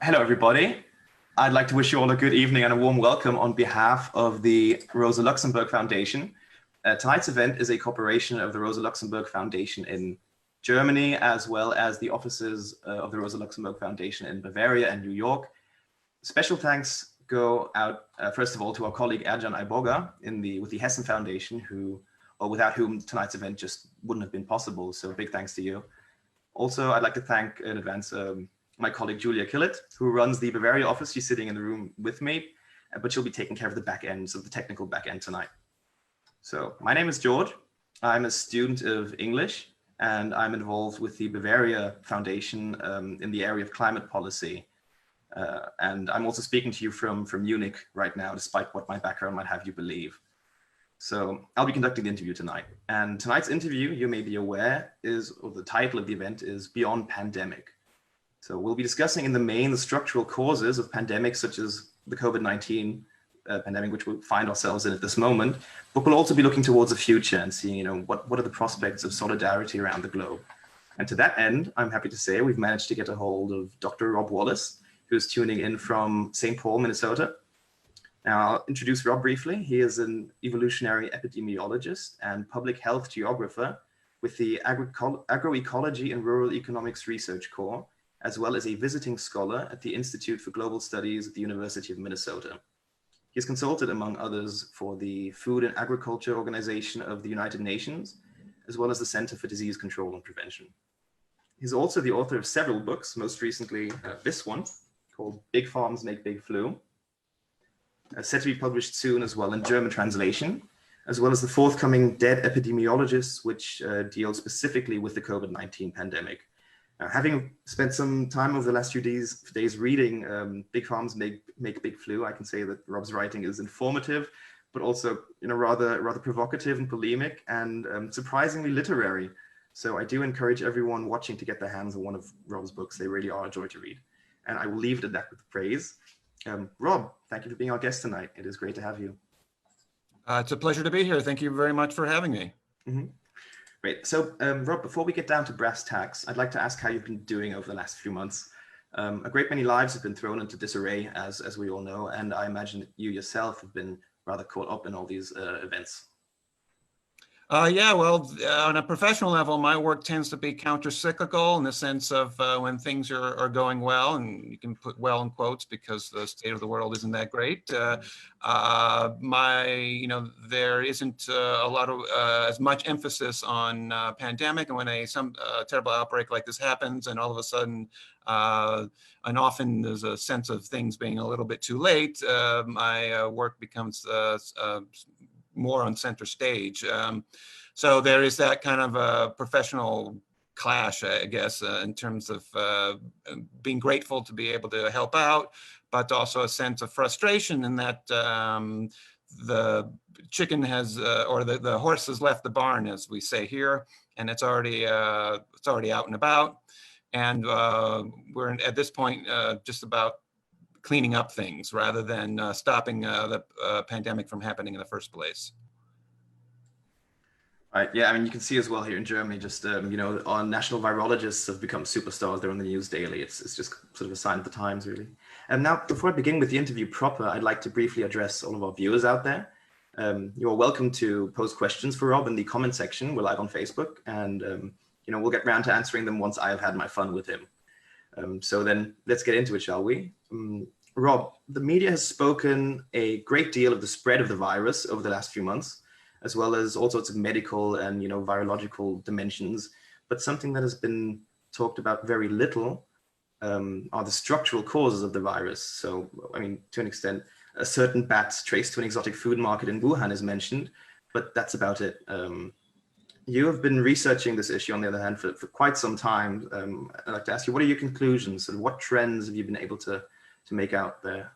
Hello, everybody. I'd like to wish you all a good evening and a warm welcome on behalf of the Rosa Luxemburg Foundation. Tonight's event is a cooperation of the Rosa Luxemburg Foundation in Germany, as well as the offices of the Rosa Luxemburg Foundation in Bavaria and New York. Special thanks go out, first of all, to our colleague Ercan Ayboga with the Hessen Foundation, without whom tonight's event just wouldn't have been possible. So big thanks to you. Also, I'd like to thank in advance my colleague Julia Killett, who runs the Bavaria office. She's sitting in the room with me, but she'll be taking care of the back end, so the technical back end tonight. So my name is George. I'm a student of English, and I'm involved with the Bavaria Foundation in the area of climate policy. And I'm also speaking to you from Munich right now, despite what my background might have you believe. So I'll be conducting the interview tonight. And tonight's interview, you may be aware, the title of the event is Beyond Pandemic. So we'll be discussing in the main the structural causes of pandemics such as the COVID-19 pandemic, which we find ourselves in at this moment, but we'll also be looking towards the future and seeing, what are the prospects of solidarity around the globe. And to that end, I'm happy to say we've managed to get a hold of Dr. Rob Wallace, who's tuning in from St. Paul, Minnesota. Now, I'll introduce Rob briefly. He is an evolutionary epidemiologist and public health geographer with the Agroecology and Rural Economics Research Corps, as well as a visiting scholar at the Institute for Global Studies at the University of Minnesota. He has consulted, among others, for the Food and Agriculture Organization of the United Nations, as well as the Center for Disease Control and Prevention. He's also the author of several books, most recently this one, called Big Farms Make Big Flu, set to be published soon as well in German translation, as well as the forthcoming Dead Epidemiologists, which deals specifically with the COVID-19 pandemic. Having spent some time over the last few days reading Big Farms Make Big Flu, I can say that Rob's writing is informative, but also rather provocative and polemic and surprisingly literary. So I do encourage everyone watching to get their hands on one of Rob's books. They really are a joy to read. And I will leave it at that with praise. Rob, thank you for being our guest tonight. It is great to have you. It's a pleasure to be here. Thank you very much for having me. Mm-hmm. Great. So, Rob, before we get down to brass tacks, I'd like to ask how you've been doing over the last few months. A great many lives have been thrown into disarray, as we all know, and I imagine that you yourself have been rather caught up in all these events. Yeah, well, on a professional level, my work tends to be counter-cyclical in the sense of when things are going well, and you can put well in quotes because the state of the world isn't that great. There isn't a lot of as much emphasis on pandemic, and when some terrible outbreak like this happens, and all of a sudden, and often there's a sense of things being a little bit too late, my work becomes more on center stage. So there is that kind of a professional clash, I guess, in terms of being grateful to be able to help out, but also a sense of frustration in that the chicken has, or the horse has left the barn, as we say here, and it's already out and about. And we're at this point just about cleaning up things rather than stopping the pandemic from happening in the first place. Right. Yeah. I mean, you can see as well here in Germany, just, our national virologists have become superstars. They're on the news daily. It's just sort of a sign of the times, really. And now, before I begin with the interview proper, I'd like to briefly address all of our viewers out there. You're welcome to post questions for Rob in the comment section. We're live on Facebook, and, we'll get around to answering them once I've had my fun with him. So then let's get into it, shall we? Rob, the media has spoken a great deal of the spread of the virus over the last few months, as well as all sorts of medical and virological dimensions. But something that has been talked about very little are the structural causes of the virus. So, I mean, to an extent, a certain bat traced to an exotic food market in Wuhan is mentioned, but that's about it. You have been researching this issue, on the other hand, for quite some time. I'd like to ask you, what are your conclusions and what trends have you been able to make out there?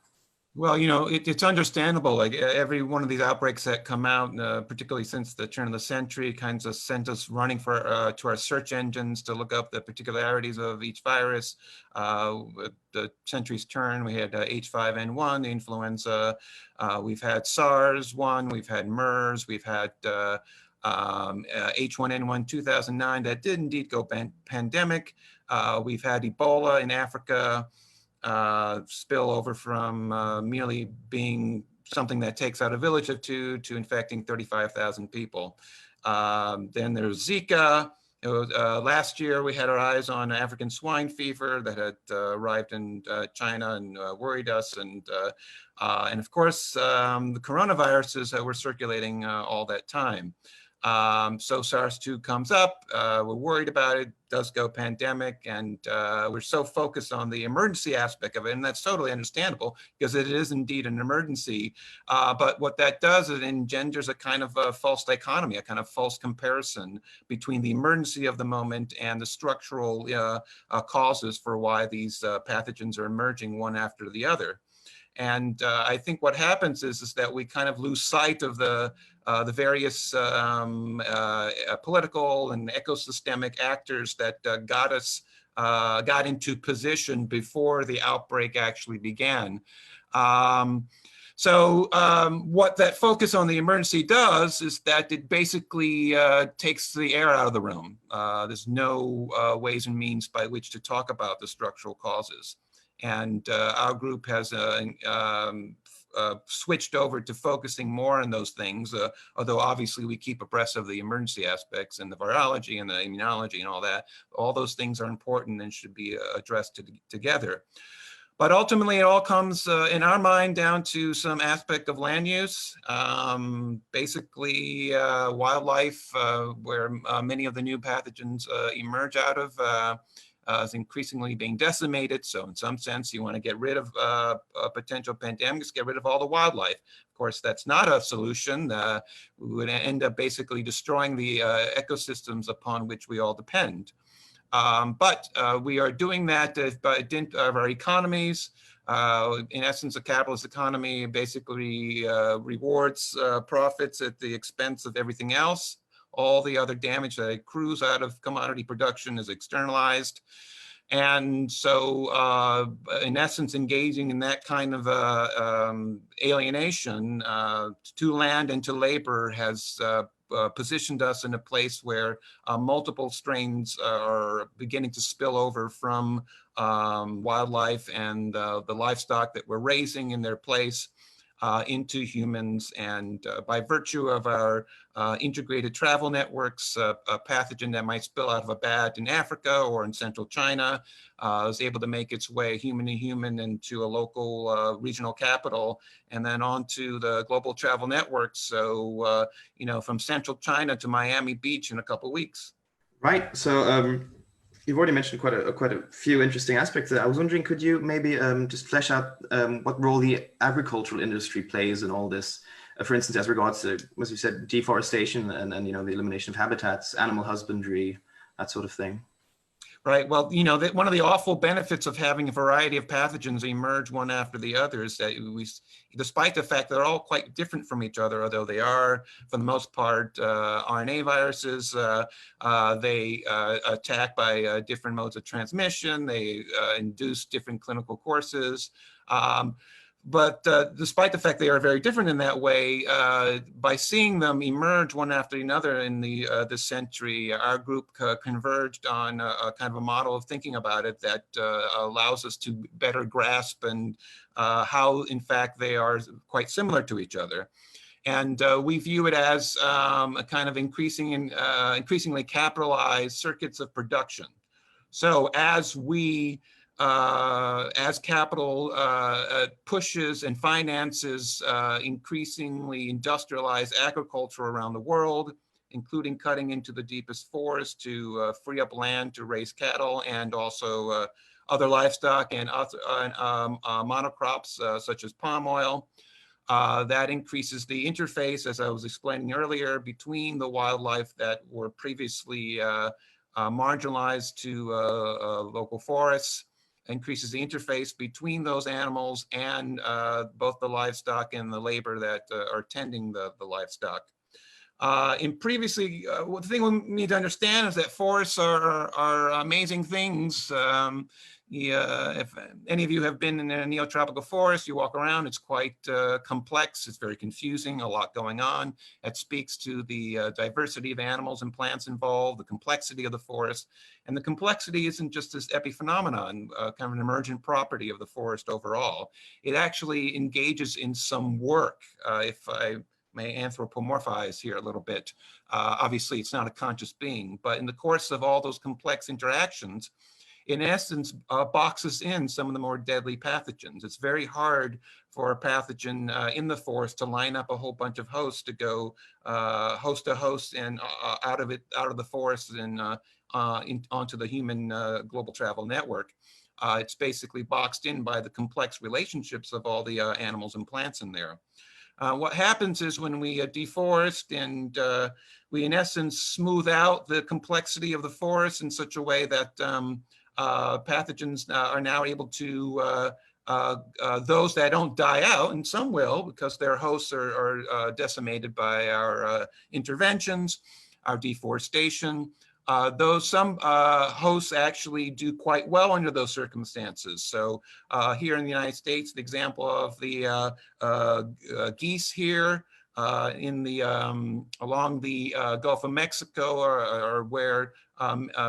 Well, it's understandable. Like every one of these outbreaks that come out, particularly since the turn of the century, kinds of sent us running to our search engines to look up the particularities of each virus. At the century's turn, we had H5N1, the influenza. We've had SARS-1, we've had MERS, we've had H1N1 2009 that did indeed go pandemic. We've had Ebola in Africa. spill over from merely being something that takes out a village of two to infecting 35,000 people. Then there's Zika. Last year, we had our eyes on African swine fever that had arrived in China and worried us. And of course, the coronaviruses that were circulating all that time. So SARS-2 comes up, we're worried about it, does go pandemic, and we're so focused on the emergency aspect of it, and that's totally understandable because it is indeed an emergency. But what that does, it engenders a kind of a false dichotomy, a kind of false comparison between the emergency of the moment and the structural causes for why these pathogens are emerging one after the other. And I think what happens is that we kind of lose sight of the various political and ecosystemic actors that got into position before the outbreak actually began. What that focus on the emergency does is that it basically takes the air out of the room. There's no ways and means by which to talk about the structural causes. And our group has switched over to focusing more on those things, although obviously we keep abreast of the emergency aspects and the virology and the immunology and all that. All those things are important and should be addressed together. But ultimately, it all comes, in our mind, down to some aspect of land use. Basically, wildlife, where many of the new pathogens emerge out of, is increasingly being decimated. So in some sense, you want to get rid of potential pandemics, get rid of all the wildlife. Of course, that's not a solution. We would end up basically destroying the ecosystems upon which we all depend. But we are doing that by dint of our economies. In essence, a capitalist economy basically rewards profits at the expense of everything else. All the other damage that accrues out of commodity production is externalized. And so, in essence, engaging in that kind of alienation to land and to labor has positioned us in a place where multiple strains are beginning to spill over from wildlife and the livestock that we're raising in their place into humans. And by virtue of our integrated travel networks, a pathogen that might spill out of a bat in Africa or in central China is able to make its way human to human into a local regional capital and then onto the global travel networks. So, from central China to Miami Beach in a couple of weeks. Right. So you've already mentioned quite a few interesting aspects there. I was wondering, could you maybe just flesh out what role the agricultural industry plays in all this? For instance, as regards to, as you said, deforestation and the elimination of habitats, animal husbandry, that sort of thing. Right. Well, one of the awful benefits of having a variety of pathogens emerge one after the other is that we, despite the fact that they're all quite different from each other, although they are, for the most part, RNA viruses, they attack by different modes of transmission, they induce different clinical courses. But despite the fact they are very different in that way, by seeing them emerge one after another in this century, our group converged on a kind of a model of thinking about it that allows us to better grasp and how, in fact, they are quite similar to each other. And we view it as a kind of increasingly capitalized circuits of production. So as capital pushes and finances increasingly industrialized agriculture around the world, including cutting into the deepest forest to free up land to raise cattle and also other livestock and monocrops such as palm oil. That increases the interface, as I was explaining earlier, between the wildlife that were previously marginalized to local forests, increases the interface between those animals and both the livestock and the labor that are tending the livestock. The thing we need to understand is that forests are amazing things. If any of you have been in a neotropical forest, you walk around, it's quite complex, it's very confusing, a lot going on. It speaks to the diversity of animals and plants involved, the complexity of the forest. And the complexity isn't just this epiphenomenon, kind of an emergent property of the forest overall. It actually engages in some work, if I may anthropomorphize here a little bit. Obviously, it's not a conscious being, but in the course of all those complex interactions, in essence, boxes in some of the more deadly pathogens. It's very hard for a pathogen in the forest to line up a whole bunch of hosts to go host to host and out of the forest and onto the human global travel network. It's basically boxed in by the complex relationships of all the animals and plants in there. What happens is when we deforest and we, in essence, smooth out the complexity of the forest in such a way that pathogens are now able to, those that don't die out, and some will because their hosts are decimated by our interventions, our deforestation. Some hosts actually do quite well under those circumstances. So here in the United States, the example of the geese here in the along the Gulf of Mexico are where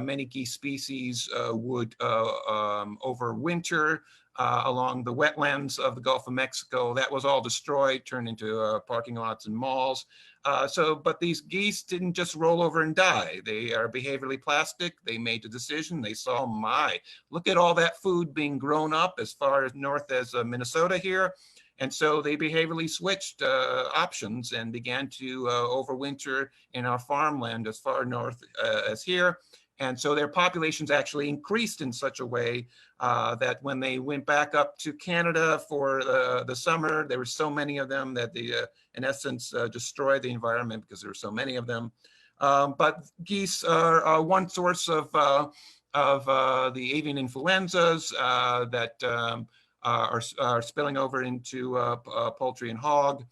many geese species would overwinter along the wetlands of the Gulf of Mexico. That was all destroyed, turned into parking lots and malls. But these geese didn't just roll over and die. They are behaviorally plastic. They made the decision. They saw, my, look at all that food being grown up as far as north as Minnesota here. And so they behaviorally switched options and began to overwinter in our farmland as far north as here. And so their populations actually increased in such a way that when they went back up to Canada for the summer, there were so many of them that they, in essence, destroyed the environment because there were so many of them. But geese are one source of the avian influenzas that are spilling over into poultry and hog.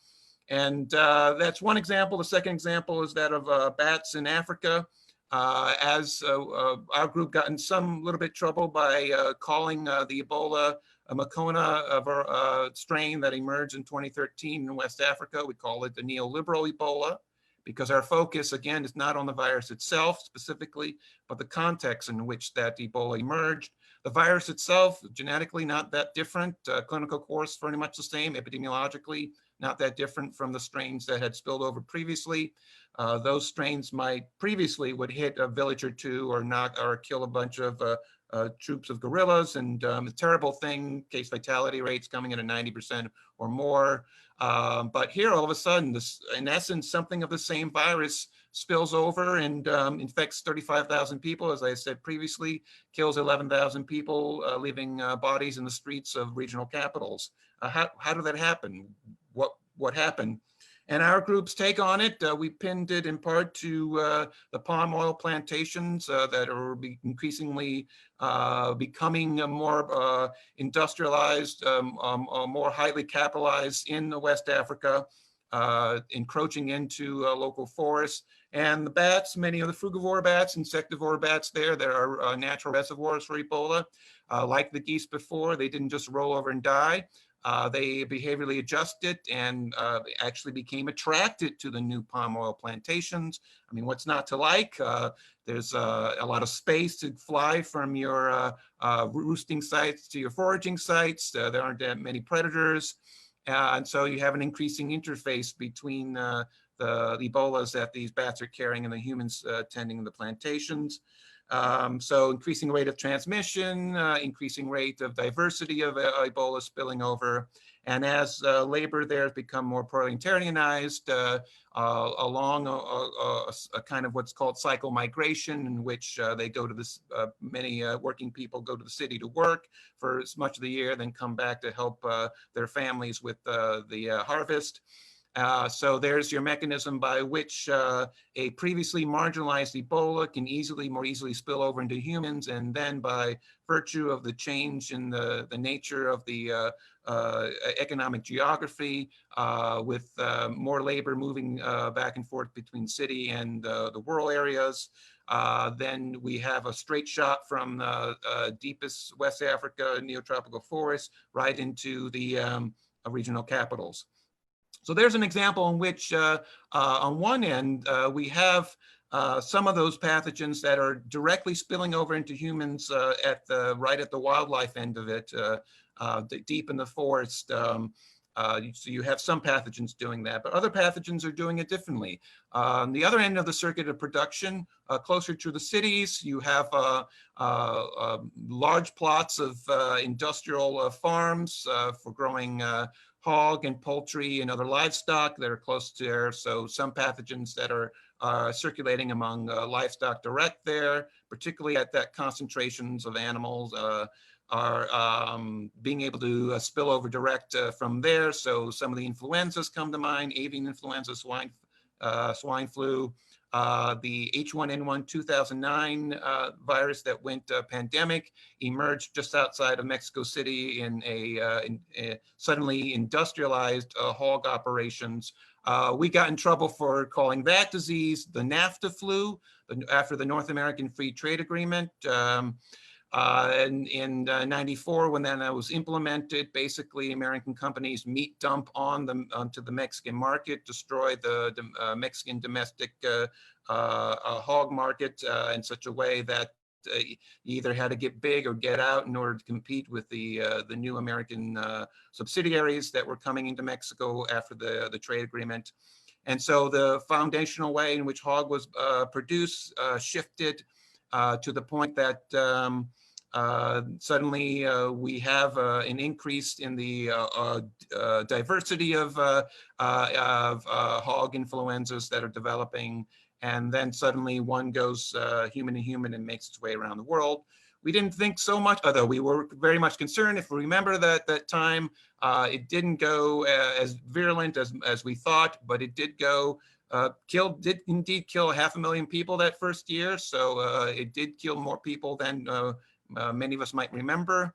And that's one example. The second example is that of bats in Africa. As our group got in some little bit trouble by calling the Ebola Makona strain that emerged in 2013 in West Africa. We call it the neoliberal Ebola because our focus, again, is not on the virus itself specifically, but the context in which that Ebola emerged. The virus itself, genetically not that different, clinical course very much the same, epidemiologically not that different from the strains that had spilled over previously. Those strains might previously would hit a village or two or knock or kill a bunch of troops of guerrillas, and a terrible thing, case fatality rates coming in at 90% or more. But here, all of a sudden, this, in essence, something of the same virus spills over and infects 35,000 people, as I said previously, kills 11,000 people, leaving bodies in the streets of regional capitals. How did that happen? What happened? And our group's take on it, we pinned it in part to the palm oil plantations that are increasingly becoming more industrialized, more highly capitalized in West Africa, encroaching into local forests. And the bats, many of the frugivore bats, insectivore bats there are natural reservoirs for Ebola. Like the geese before, they didn't just roll over and die. They behaviorally adjusted and actually became attracted to the new palm oil plantations. I mean, what's not to like? There's a lot of space to fly from your roosting sites to your foraging sites. There aren't that many predators. And so you have an increasing interface between the Ebolas that these bats are carrying and the humans tending the plantations. So increasing rate of transmission, increasing rate of diversity of Ebola spilling over. And as labor there has become more proletarianized along a kind of what's called cycle migration, in which they go to this, many working people go to the city to work for as much of the year, then come back to help their families with the harvest. So there's your mechanism by which a previously marginalized Ebola can more easily spill over into humans, and then by virtue of the change in the nature of the economic geography, with more labor moving back and forth between city and the rural areas, Then we have a straight shot from the deepest West Africa neotropical forest right into the regional capitals. So there's an example in which on one end, we have some of those pathogens that are directly spilling over into humans right at the wildlife end of it, deep in the forest. So you have some pathogens doing that, but other pathogens are doing it differently. On the other end of the circuit of production, closer to the cities, you have large plots of industrial farms for growing hog and poultry and other livestock that are close to there. So some pathogens that are circulating among livestock direct there, particularly at that concentrations of animals, are being able to spill over direct from there. So some of the influenzas come to mind: avian influenza, swine flu, the H1N1 2009 virus that went pandemic emerged just outside of Mexico City in a suddenly industrialized hog operations. We got in trouble for calling that disease the NAFTA flu after the North American Free Trade Agreement. And in 94, when that was implemented, basically American companies meat dump onto the Mexican market, destroy the Mexican domestic hog market in such a way that you either had to get big or get out in order to compete with the new American subsidiaries that were coming into Mexico after the trade agreement. And so the foundational way in which hog was produced shifted to the point that suddenly we have an increase in the diversity of hog influenzas that are developing. And then suddenly one goes human to human and makes its way around the world. We didn't think so much, although we were very much concerned. If we remember that time, it didn't go as virulent as we thought, but it did go, did indeed kill 500,000 people that first year. So it did kill more people than many of us might remember.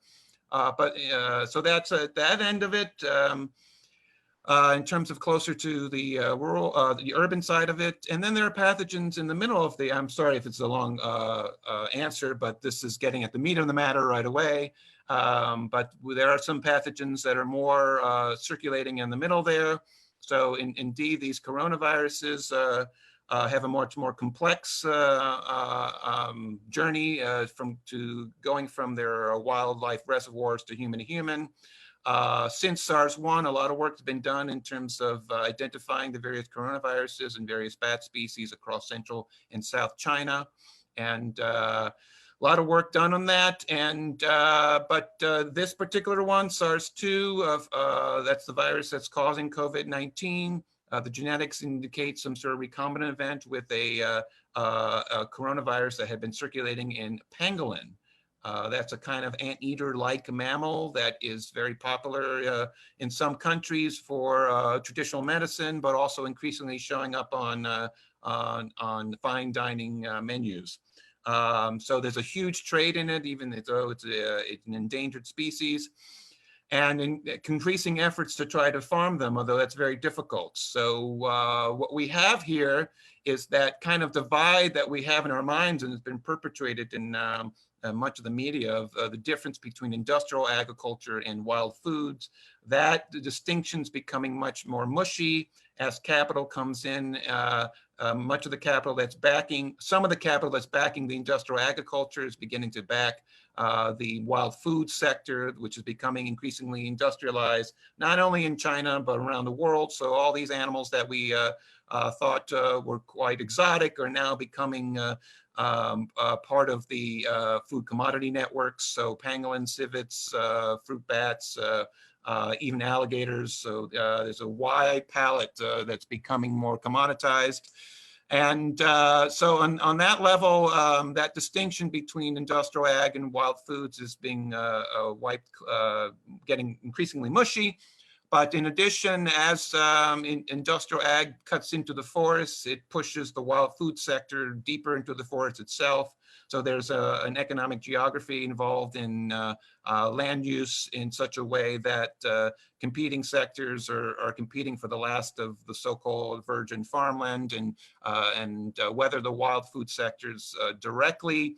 So that's that end of it. In terms of closer to the the urban side of it. And then there are pathogens in the middle of I'm sorry if it's a long answer, but this is getting at the meat of the matter right away. But there are some pathogens that are more circulating in the middle there. So indeed, these coronaviruses have a much more complex journey going from their wildlife reservoirs to human. Since SARS-1, a lot of work has been done in terms of identifying the various coronaviruses and various bat species across Central and South China. And a lot of work done on that. And but this particular one, SARS-2, that's the virus that's causing COVID-19. The genetics indicate some sort of recombinant event with a coronavirus that had been circulating in pangolin. That's a kind of anteater-like mammal that is very popular in some countries for traditional medicine, but also increasingly showing up on fine dining menus. So there's a huge trade in it, even though it's an endangered species, and increasing efforts to try to farm them, although that's very difficult. So what we have here is that kind of divide that we have in our minds, and has been perpetuated in much of the media, of the difference between industrial agriculture and wild foods. That the distinction's becoming much more mushy as capital comes in. Much of the capital that's backing, some of the capital that's backing the industrial agriculture is beginning to back the wild food sector, which is becoming increasingly industrialized, not only in China, but around the world. So all these animals that we thought were quite exotic are now becoming part of the food commodity networks. So pangolin, civets, fruit bats, even alligators. So there's a wide palette that's becoming more commoditized. And so on that level, that distinction between industrial ag and wild foods is being getting increasingly mushy. But in addition, as industrial ag cuts into the forests, it pushes the wild food sector deeper into the forest itself. So there's an economic geography involved in land use in such a way that competing sectors are competing for the last of the so-called virgin farmland, and whether the wild food sectors directly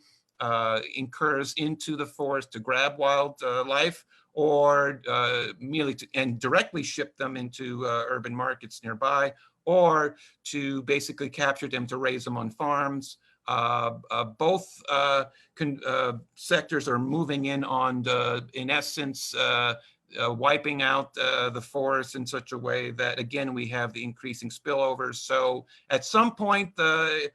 incurs into the forest to grab wildlife, or merely and directly ship them into urban markets nearby, or to basically capture them to raise them on farms. Both sectors are moving in on, in essence, wiping out the forest in such a way that, again, we have the increasing spillovers. So at some point, the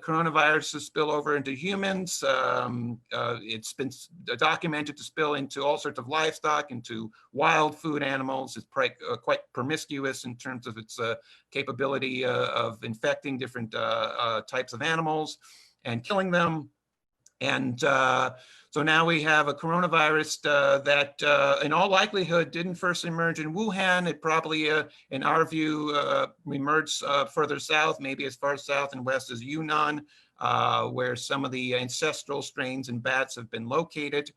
coronavirus spill over into humans. It's been documented to spill into all sorts of livestock, into wild food animals. It's quite promiscuous in terms of its capability of infecting different types of animals and killing them. And so now we have a coronavirus that in all likelihood didn't first emerge in Wuhan. It probably, in our view, emerged further south, maybe as far south and west as Yunnan, where some of the ancestral strains in bats have been located.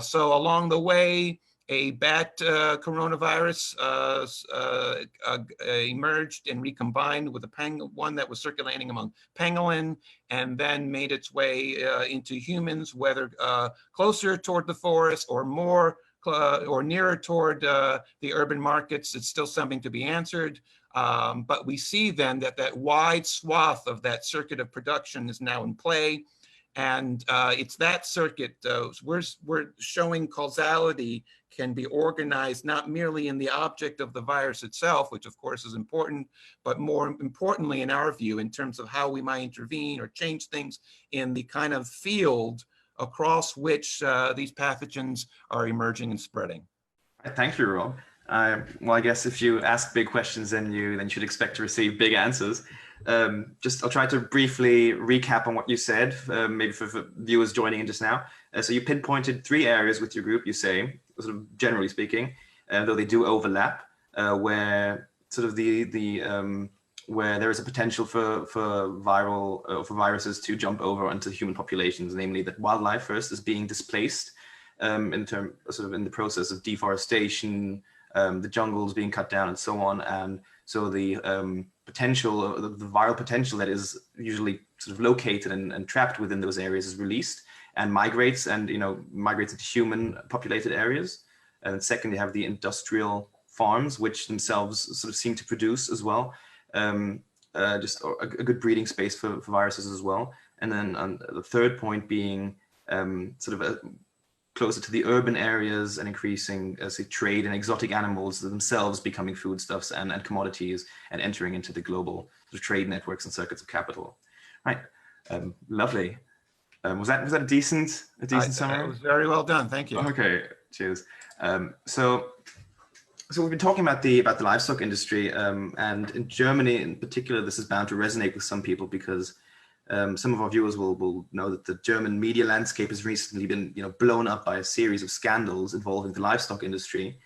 So along the way, a bat coronavirus emerged and recombined with one that was circulating among pangolin, and then made its way into humans, whether closer toward the forest or more or nearer toward the urban markets. It's still something to be answered. But we see then that wide swath of that circuit of production is now in play. And it's that circuit, we're showing causality can be organized not merely in the object of the virus itself, which of course is important, but more importantly, in our view, in terms of how we might intervene or change things in the kind of field across which these pathogens are emerging and spreading. Thank you, Rob. Well, I guess if you ask big questions, then you should expect to receive big answers. I'll try to briefly recap on what you said, maybe for viewers joining in just now. So you pinpointed 3 areas with your group, you say, sort of generally speaking, though they do overlap, where sort of where there is a potential for viruses to jump over onto human populations, namely that wildlife first is being displaced in the process of deforestation, the jungles being cut down and so on, and so the potential, the viral potential that is usually sort of located and trapped within those areas is released and migrates into human populated areas. And second, you have the industrial farms, which themselves sort of seem to produce as well, just a good breeding space for viruses as well. And then the third point being closer to the urban areas and increasing trade in exotic animals themselves becoming foodstuffs and commodities and entering into the global sort of trade networks and circuits of capital. Right, lovely. Was that a decent summary? It was very well done. Thank you. Okay, cheers. So we've been talking about the livestock industry, and in Germany in particular, this is bound to resonate with some people because some of our viewers will know that the German media landscape has recently been blown up by a series of scandals involving the livestock industry,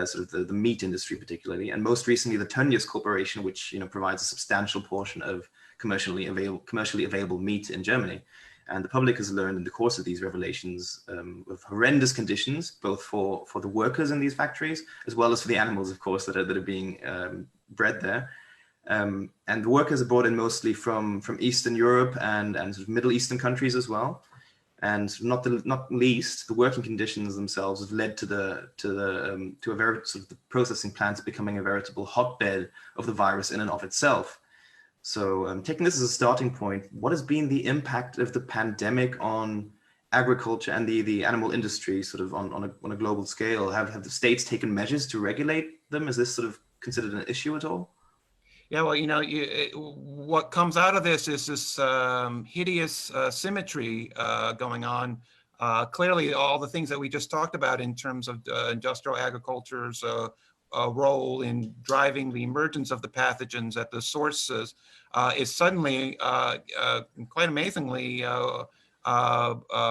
sort of the meat industry particularly, and most recently the Tönnies Corporation, which provides a substantial portion of commercially available meat in Germany. And the public has learned in the course of these revelations of horrendous conditions, both for the workers in these factories, as well as for the animals, of course, that are being bred there. And the workers are brought in mostly from Eastern Europe and sort of Middle Eastern countries as well. And not least, the working conditions themselves have led to a very sort of the processing plants becoming a veritable hotbed of the virus in and of itself. So taking this as a starting point, what has been the impact of the pandemic on agriculture and the animal industry sort of on a global scale? Have the states taken measures to regulate them? Is this sort of considered an issue at all? Yeah, well, what comes out of this is this hideous symmetry going on. Clearly, all the things that we just talked about in terms of industrial agriculture's role in driving the emergence of the pathogens at the sources is suddenly, quite amazingly,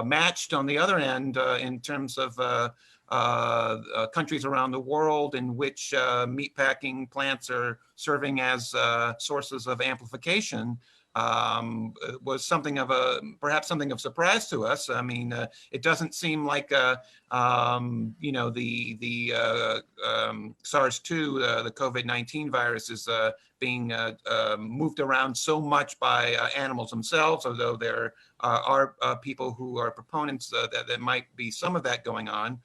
matched on the other end in terms of countries around the world in which meatpacking plants are serving as sources of amplification was something of perhaps something of surprise to us. I mean, it doesn't seem like you know, the SARS-2, the COVID-19 virus is being moved around so much by animals themselves, although there are people who are proponents that there might be some of that going on.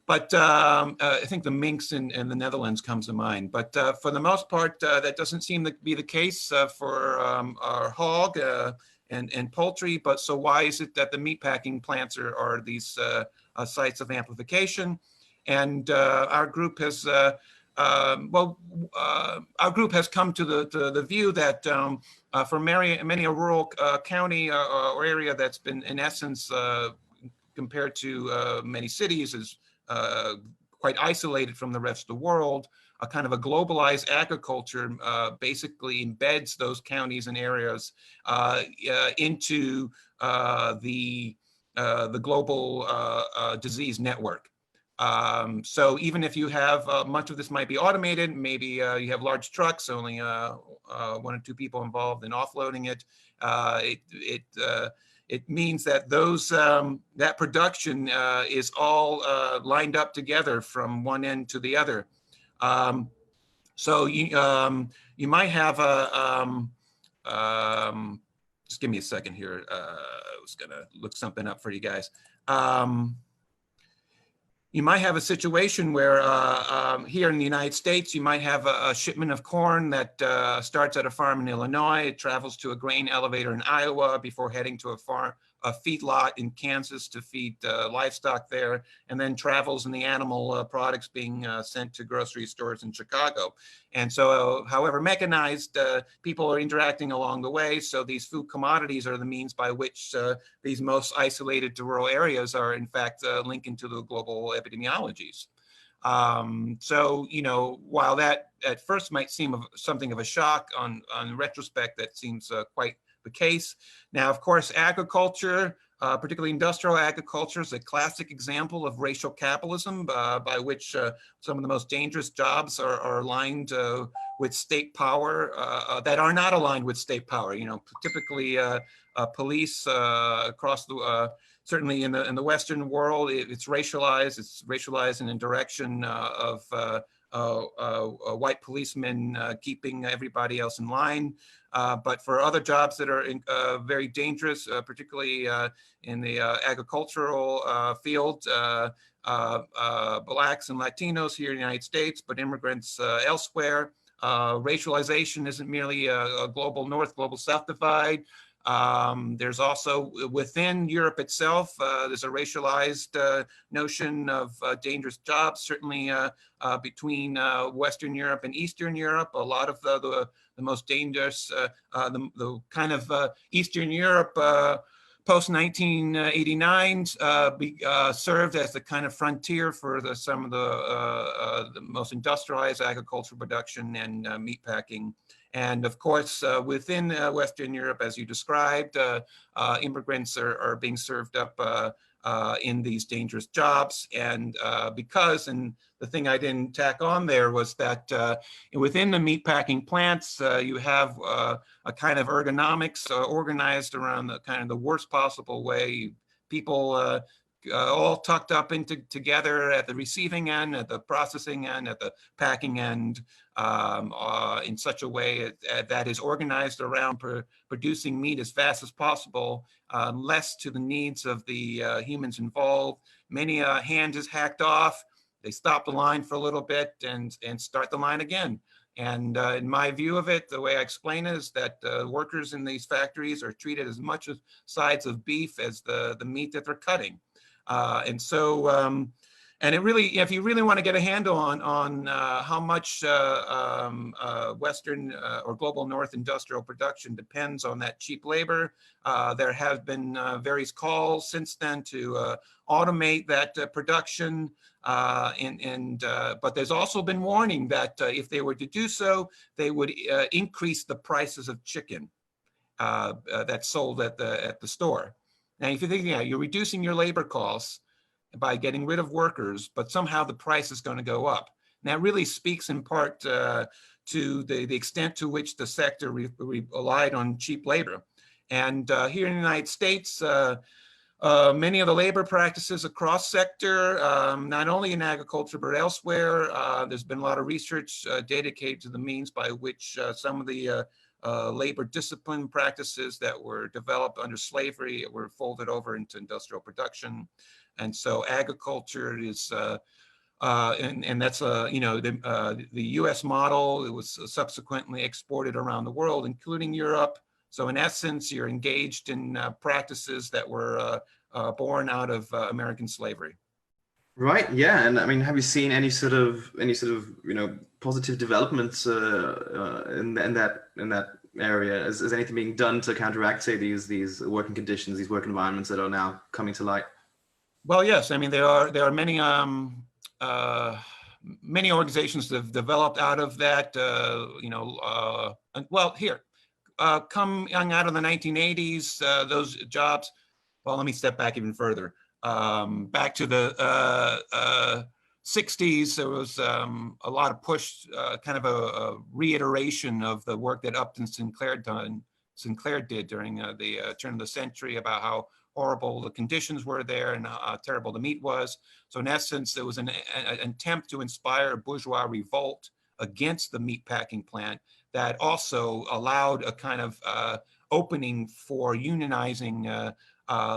But I think the minks in the Netherlands comes to mind. But for the most part, that doesn't seem to be the case for our hog and poultry. But so why is it that the meatpacking plants are these sites of amplification? And our group has, our group has come to the view that for many a rural county or area that's been, in essence, compared to many cities, is quite isolated from the rest of the world, a kind of a globalized agriculture basically embeds those counties and areas into the global disease network. So even if you have much of this might be automated, maybe you have large trucks, only 1 or 2 people involved in offloading it. It means that those that production is all lined up together from one end to the other. So you might have a just give me a second here. I was gonna look something up for you guys. You might have a situation where here in the United States, you might have a shipment of corn that starts at a farm in Illinois. It travels to a grain elevator in Iowa before heading to a feedlot in Kansas to feed livestock there, and then travels in the animal products being sent to grocery stores in Chicago. And so however mechanized, people are interacting along the way. So these food commodities are the means by which these most isolated to rural areas are in fact linked into the global epidemiologies. So, you know, while that at first might seem something of a shock, on retrospect, that seems quite the case. Now, of course, agriculture, particularly industrial agriculture, is a classic example of racial capitalism, by which some of the most dangerous jobs are aligned with state power that are not aligned with state power. You know, typically police across the certainly in the Western world, it's racialized. It's racialized in the direction of white policemen keeping everybody else in line. But for other jobs that are very dangerous, particularly in the agricultural field, Blacks and Latinos here in the United States, but immigrants elsewhere, racialization isn't merely a global North, global South divide. There's also within Europe itself, there's a racialized notion of dangerous jobs, certainly between Western Europe and Eastern Europe. A lot of the most dangerous, the kind of Eastern Europe post-1989 served as the kind of frontier for some of the most industrialized agricultural production and meatpacking. And of course, within Western Europe, as you described, immigrants are being served up in these dangerous jobs. And because, and the thing I didn't tack on there was that within the meatpacking plants, you have a kind of ergonomics organized around the kind of the worst possible way. People all tucked up into together at the receiving end, at the processing end, at the packing end, in such a way that is organized around producing meat as fast as possible, less to the needs of the humans involved. Many a hand is hacked off. They stop the line for a little bit and start the line again. And in my view of it, the way I explain it is that workers in these factories are treated as much as sides of beef as the meat that they're cutting. And so, and it really, if you really want to get a handle on how much Western or global North industrial production depends on that cheap labor, there have been various calls since then to automate that production. But there's also been warning that if they were to do so, they would increase the prices of chicken that's sold at the store. Now, if you think, yeah, you're reducing your labor costs, by getting rid of workers, but somehow the price is going to go up. And that really speaks in part to the extent to which the sector relied on cheap labor. And here in the United States, many of the labor practices across sector, not only in agriculture, but elsewhere, there's been a lot of research dedicated to the means by which some of the labor discipline practices that were developed under slavery were folded over into industrial production. And so agriculture is, and that's, the US model. It was subsequently exported around the world, including Europe. So in essence, you're engaged in practices that were born out of American slavery. Right. Yeah. And I mean, have you seen any sort of positive developments in that area? Is anything being done to counteract, say, these working conditions, these work environments that are now coming to light? Well, yes. I mean, there are many many organizations that have developed out of that. Well, here, coming out of the 1980s, those jobs. Well, let me step back even further. Back to the 60s, there was a lot of push, kind of a reiteration of the work that Upton Sinclair did during the turn of the century about how horrible the conditions were there and how terrible the meat was. So in essence, there was an attempt to inspire a bourgeois revolt against the meatpacking plant that also allowed a kind of opening for unionizing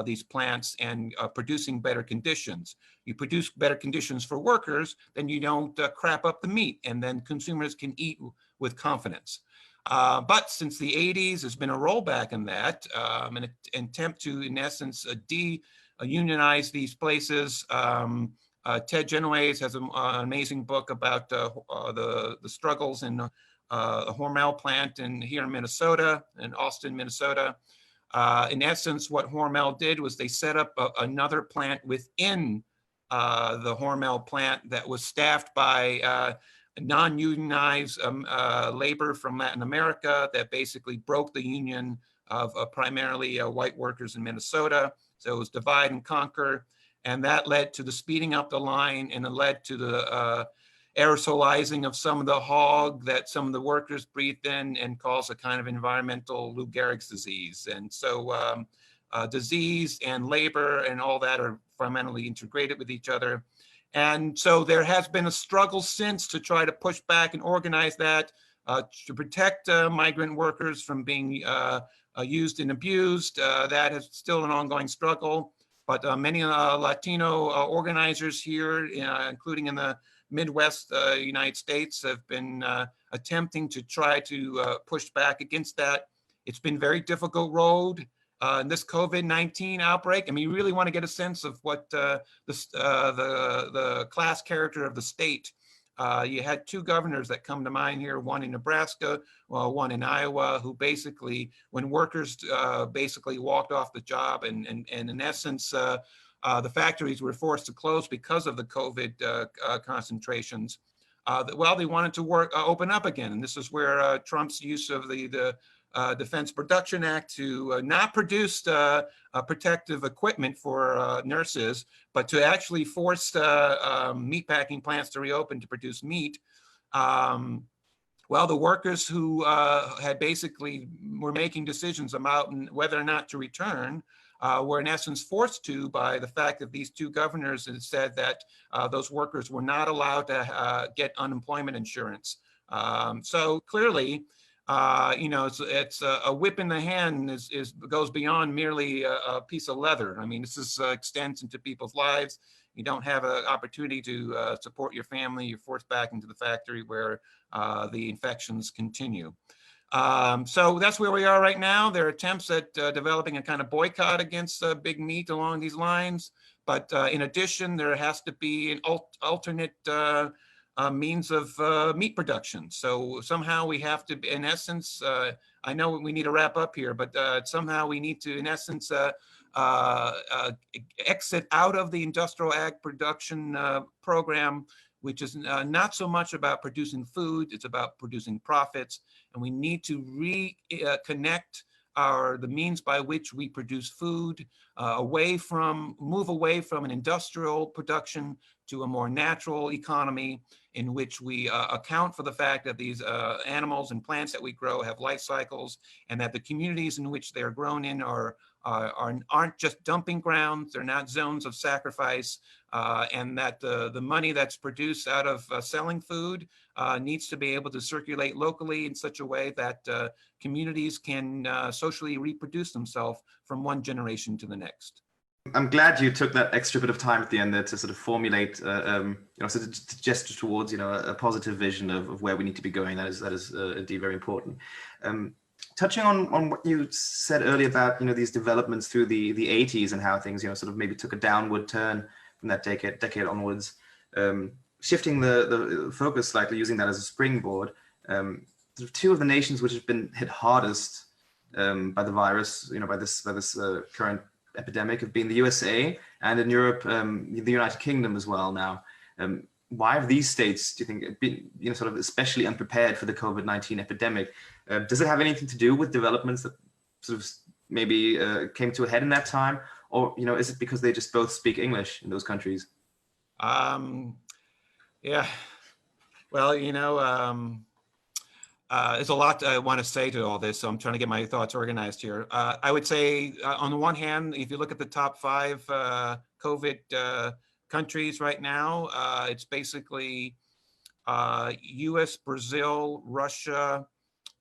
these plants and producing better conditions. You produce better conditions for workers, then you don't crap up the meat, and then consumers can eat with confidence. But since the 80s, there's been a rollback in that, an attempt to, in essence, de-unionize these places. Ted Genoese has an amazing book about the struggles in the Hormel plant here in Minnesota, in Austin, Minnesota. In essence, what Hormel did was they set up another plant within the Hormel plant that was staffed by non-unionized labor from Latin America that basically broke the union of primarily white workers in Minnesota. So it was divide and conquer. And that led to the speeding up the line, and it led to the aerosolizing of some of the hog that some of the workers breathed in and caused a kind of environmental Lou Gehrig's disease. And so disease and labor and all that are fundamentally integrated with each other. And so there has been a struggle since to try to push back and organize that to protect migrant workers from being used and abused. That is still an ongoing struggle. But many Latino organizers here, including in the Midwest United States, have been attempting to try to push back against that. It's been a very difficult road. In this COVID-19 outbreak, I mean, you really want to get a sense of what the class character of the state. You had two governors that come to mind here, one in Nebraska, one in Iowa, who basically, when workers basically walked off the job and in essence, the factories were forced to close because of the COVID concentrations. Well, they wanted to open up again. And this is where Trump's use of the Defense Production Act to not produce protective equipment for nurses, but to actually force meatpacking plants to reopen to produce meat. Well, the workers who had basically were making decisions about whether or not to return were in essence forced to by the fact that these two governors had said that those workers were not allowed to get unemployment insurance. So clearly, it's a whip in the hand goes beyond merely a piece of leather. I mean, this extends into people's lives. You don't have an opportunity to support your family. You're forced back into the factory where the infections continue. So that's where we are right now. There are attempts at developing a kind of boycott against big meat along these lines. But in addition, there has to be an alternate means of meat production. So somehow we have to, in essence, I know we need to wrap up here, but somehow we need to, in essence, exit out of the industrial ag production program, which is not so much about producing food, it's about producing profits. And we need to reconnect the means by which we produce food, move away from an industrial production to a more natural economy in which we account for the fact that these animals and plants that we grow have life cycles, and that the communities in which they're grown in aren't just dumping grounds, they're not zones of sacrifice, and that the money that's produced out of selling food needs to be able to circulate locally in such a way that communities can socially reproduce themselves from one generation to the next. I'm glad you took that extra bit of time at the end there to sort of formulate, sort of to gesture towards, a positive vision of where we need to be going. That is indeed very important. Touching on what you said earlier about, these developments through the 80s and how things, sort of maybe took a downward turn from that decade onwards, shifting the focus slightly, using that as a springboard. Two of the nations which have been hit hardest by the virus, by this current epidemic have been the USA, and in Europe, the United Kingdom as well now. Why have these states, do you think, been sort of especially unprepared for the COVID-19 epidemic? Does it have anything to do with developments that sort of maybe came to a head in that time? Or, is it because they just both speak English in those countries? Yeah, well, there's a lot I want to say to all this, so I'm trying to get my thoughts organized here. I would say, on the one hand, if you look at the top 5 COVID countries right now, it's basically US, Brazil, Russia,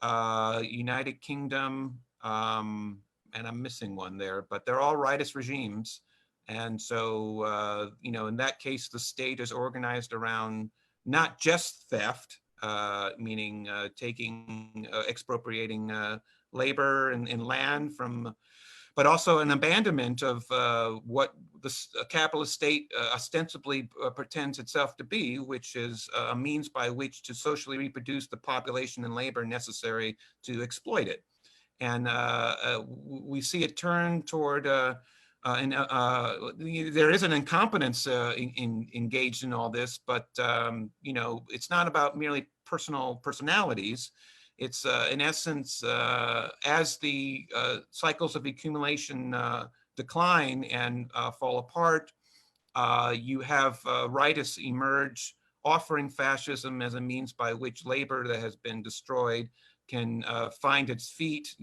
United Kingdom, and I'm missing one there, but they're all rightist regimes. And so, in that case, the state is organized around not just theft, meaning expropriating labor and land but also an abandonment of what the capitalist state ostensibly pretends itself to be, which is a means by which to socially reproduce the population and labor necessary to exploit it. And we see it turn toward there is an incompetence engaged in all this, but it's not about merely personalities. It's in essence, as the cycles of accumulation decline and fall apart, you have rightists emerge offering fascism as a means by which labor that has been destroyed can find its feet.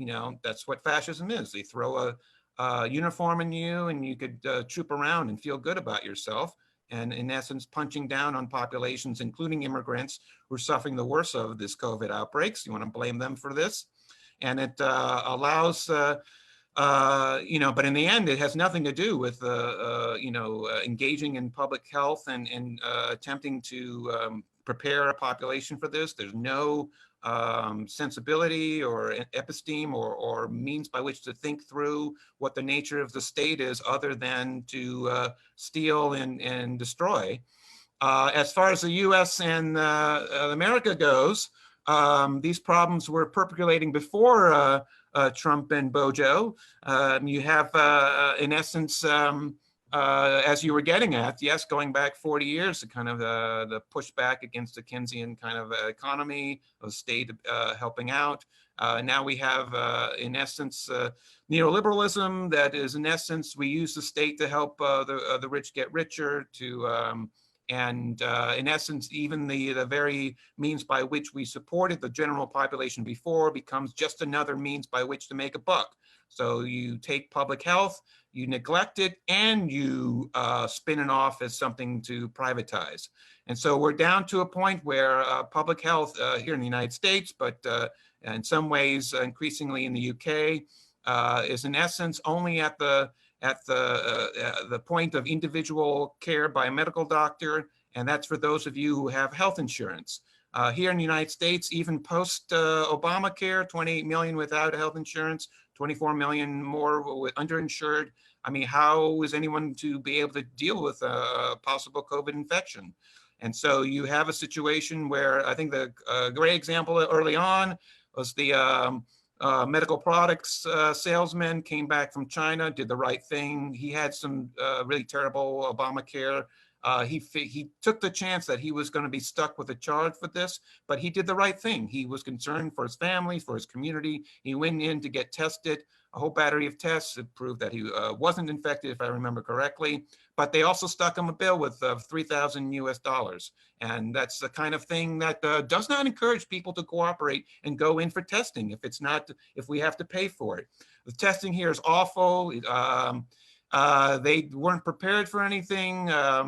That's what fascism is. They throw a uniform in you and you could troop around and feel good about yourself. And in essence, punching down on populations, including immigrants, who are suffering the worst of this COVID outbreaks. You want to blame them for this? And it allows, but in the end, it has nothing to do with, engaging in public health and attempting to prepare a population for this. There's no sensibility or episteme or means by which to think through what the nature of the state is other than to steal and destroy. As far as the US and America goes, these problems were percolating before Trump and Bojo. You have, in essence, as you were getting at, yes, going back 40 years, the kind of the pushback against the Keynesian kind of economy, of state helping out. Now we have, in essence, neoliberalism that is, in essence, we use the state to help the rich get richer, and in essence, even the very means by which we supported the general population before becomes just another means by which to make a buck. So you take public health, you neglect it, and you spin it off as something to privatize. And so we're down to a point where public health here in the United States, but in some ways increasingly in the UK, is in essence only at the point of individual care by a medical doctor, and that's for those of you who have health insurance. Here in the United States, even post Obamacare, 28 million without health insurance, 24 million more with underinsured. I mean, how is anyone to be able to deal with a possible COVID infection? And so you have a situation where I think the great example early on was the medical products salesman came back from China, did the right thing. He had some really terrible Obamacare He took the chance that he was going to be stuck with a charge for this, but he did the right thing. He was concerned for his family, for his community. He went in to get tested. A whole battery of tests that proved that he wasn't infected, if I remember correctly. But they also stuck him a bill with $3,000 US. And that's the kind of thing that does not encourage people to cooperate and go in for testing if we have to pay for it. The testing here is awful. They weren't prepared for anything. I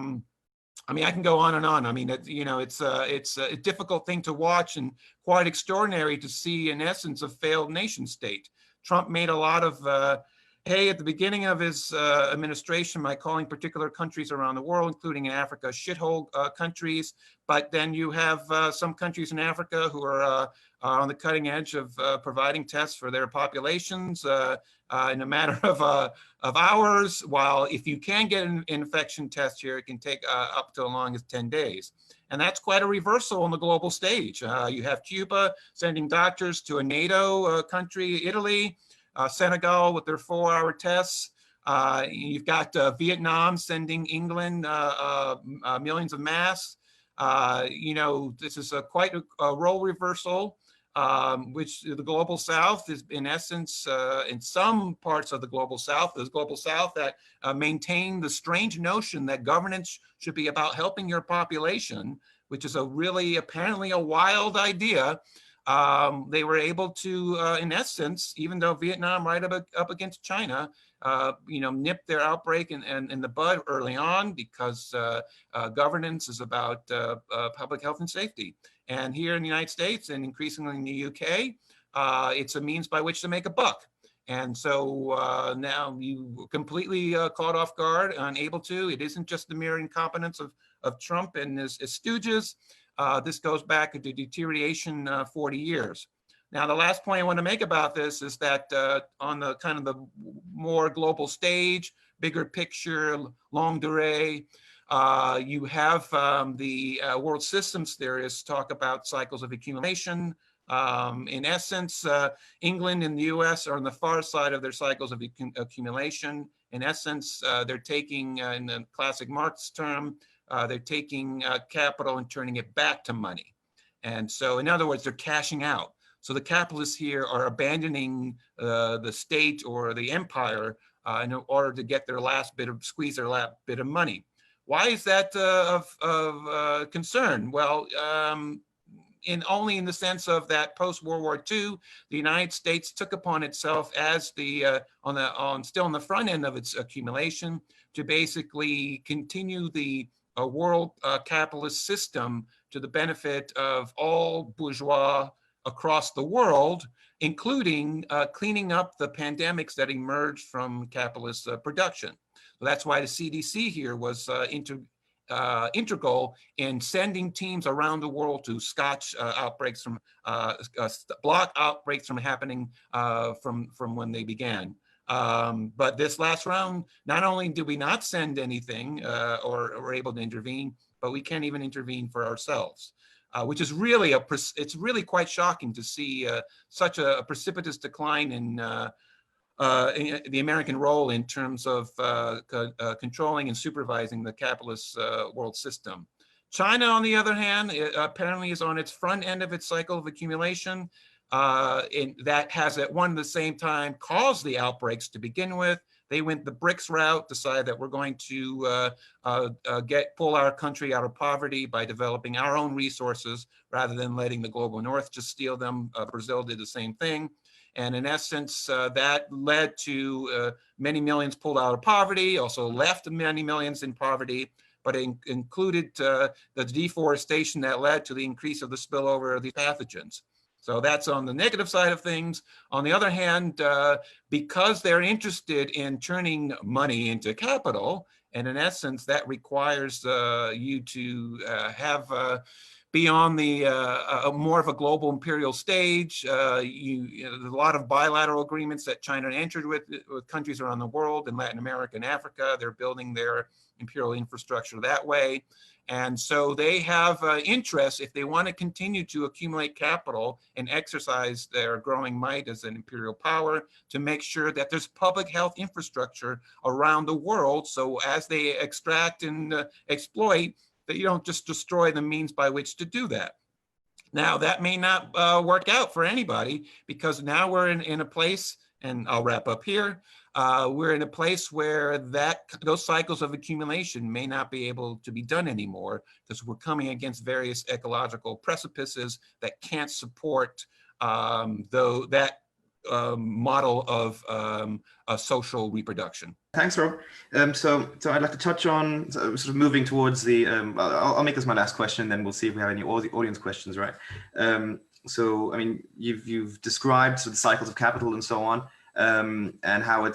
mean, I can go on and on. I mean, it's a difficult thing to watch and quite extraordinary to see, in essence, a failed nation state. Trump made a lot of hay at the beginning of his administration by calling particular countries around the world, including in Africa, shithole countries. But then you have some countries in Africa who are on the cutting edge of providing tests for their populations in a matter of hours, while if you can get an infection test here, it can take up to as long as 10 days. And that's quite a reversal on the global stage. You have Cuba sending doctors to a NATO country, Italy, Senegal with their 4-hour tests. You've got Vietnam sending England millions of masks. This is quite a role reversal, which the global South is, in essence, in some parts of the global South, that maintain the strange notion that governance should be about helping your population, which is apparently a wild idea. They were able to, in essence, even though Vietnam right up against China, nip their outbreak in the bud early on, because governance is about public health and safety. And here in the United States, and increasingly in the UK, it's a means by which to make a buck. And so now you completely caught off guard, unable to. It isn't just the mere incompetence of Trump and his stooges. This goes back to deterioration 40 years. Now, the last point I want to make about this is that on the kind of the more global stage, bigger picture, longue durée, you have the world systems theorists talk about cycles of accumulation. In essence, England and the US are on the far side of their cycles of accumulation. In essence, they're taking, in the classic Marx term, they're taking capital and turning it back to money. And so, in other words, they're cashing out. So the capitalists here are abandoning the state or the empire in order to get squeeze their last bit of money. Why is that of concern? Well, only in the sense of that post-World War II, the United States took upon itself as still on the front end of its accumulation to basically continue the world capitalist system to the benefit of all bourgeois across the world, including cleaning up the pandemics that emerged from capitalist production. So that's why the CDC here was integral in sending teams around the world to scotch outbreaks block outbreaks from happening from when they began. But this last round, not only did we not send anything or were able to intervene, but we can't even intervene for ourselves. Which is really it's really quite shocking to see such a precipitous decline in the American role in terms of controlling and supervising the capitalist world system. China, on the other hand, apparently is on its front end of its cycle of accumulation. That has at one and the same time caused the outbreaks to begin with. They went the BRICS route, decided that we're going to pull our country out of poverty by developing our own resources rather than letting the global north just steal them. Brazil did the same thing. And in essence, that led to many millions pulled out of poverty, also left many millions in poverty, but it included the deforestation that led to the increase of the spillover of these pathogens. So that's on the negative side of things. On the other hand, because they're interested in turning money into capital, and in essence, that requires you to have be on the more of a global imperial stage. There's a lot of bilateral agreements that China entered with countries around the world, in Latin America and Africa. They're building their imperial infrastructure that way. And so they have interest, if they want to continue to accumulate capital and exercise their growing might as an imperial power, to make sure that there's public health infrastructure around the world. So as they extract and exploit, that you don't just destroy the means by which to do that. Now, that may not work out for anybody, because now we're in a place, and I'll wrap up here, we're in a place where those cycles of accumulation may not be able to be done anymore, because we're coming against various ecological precipices that can't support that model of social reproduction. Thanks, Rob. So I'd like to touch on sort of moving towards the. I'll make this my last question, and then we'll see if we have any audience questions. Right. So I mean, you've described sort of the cycles of capital and so on, and how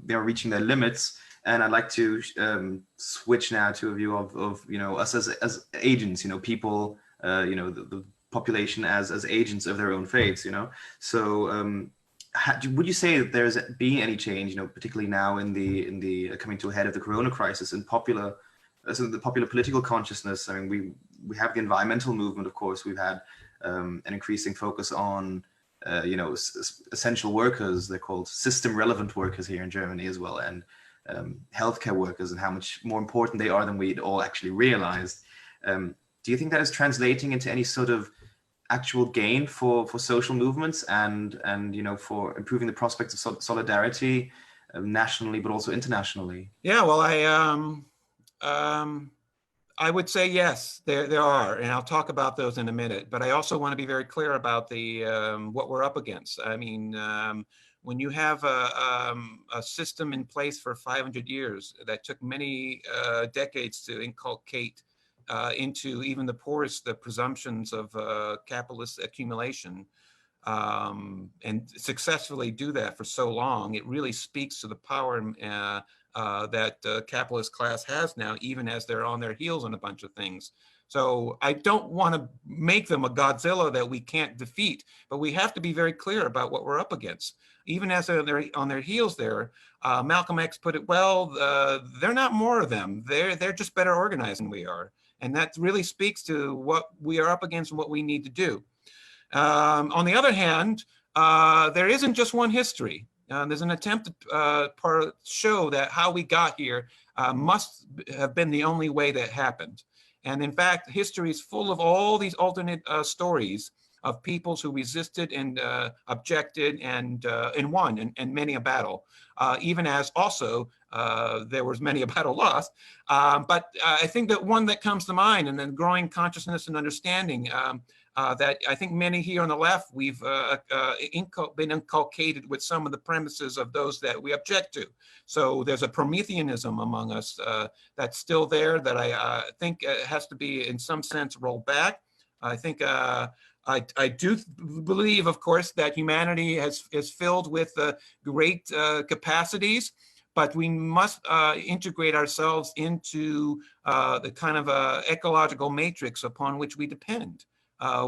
they're reaching their limits. And I'd like to switch now to a view of us as agents. People. The population as agents of their own fates. So. Would you say that there's been any change, particularly now in the coming to a head of the corona crisis, in the popular political consciousness? I mean, we have the environmental movement, of course. We've had an increasing focus on essential workers. They're called system relevant workers here in Germany as well, and healthcare workers, and how much more important they are than we'd all actually realized. Do you think that is translating into any sort of actual gain for social movements and for improving the prospects of solidarity nationally but also internationally? Yeah, well, I would say yes, there are, and I'll talk about those in a minute. But I also want to be very clear about what we're up against. I mean, when you have a system in place for 500 years that took many decades to inculcate into even the poorest, the presumptions of capitalist accumulation, and successfully do that for so long, it really speaks to the power that the capitalist class has now, even as they're on their heels on a bunch of things. So I don't want to make them a Godzilla that we can't defeat, but we have to be very clear about what we're up against. Even as they're on their heels there, Malcolm X put it well, they're not more of them. They're just better organized than we are. And that really speaks to what we are up against and what we need to do. On the other hand, there isn't just one history. There's an attempt to show that how we got here must have been the only way that happened. And in fact, history is full of all these alternate stories of peoples who resisted and objected and won and many a battle, even as also there was many a battle lost. But I think that one that comes to mind, and then growing consciousness and understanding that I think many here on the left, we've been inculcated with some of the premises of those that we object to. So there's a Prometheanism among us that's still there that I think has to be in some sense rolled back. I think I do believe, of course, that humanity is filled with great capacities, but we must integrate ourselves into the kind of ecological matrix upon which we depend.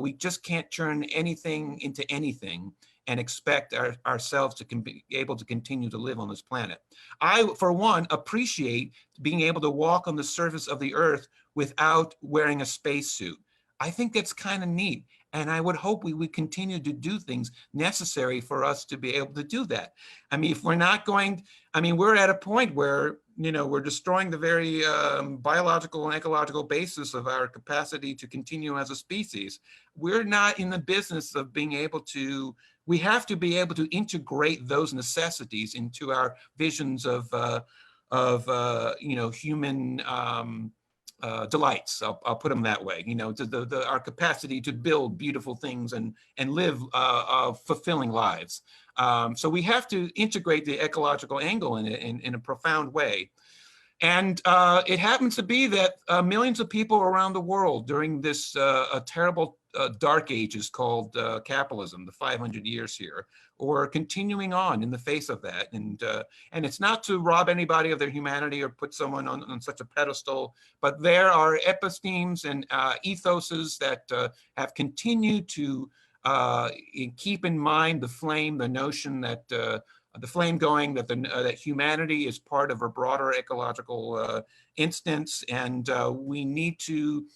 We just can't turn anything into anything and expect ourselves to be able to continue to live on this planet. I, for one, appreciate being able to walk on the surface of the earth without wearing a spacesuit. I think that's kind of neat. And I would hope we would continue to do things necessary for us to be able to do that. I mean, if we're not going, I mean, we're at a point where, we're destroying the very biological and ecological basis of our capacity to continue as a species. We're not in the business of being able to, we have to be able to integrate those necessities into our visions of human delights. I'll put them that way. Our capacity to build beautiful things and live fulfilling lives. So we have to integrate the ecological angle in a profound way. And it happens to be that millions of people around the world during this terrible dark ages called capitalism, the 500 years here, or continuing on in the face of that. And it's not to rob anybody of their humanity or put someone on such a pedestal, but there are epistemes and ethoses that have continued to keep in mind the flame, the notion that the flame going, that that humanity is part of a broader ecological instance, and we need to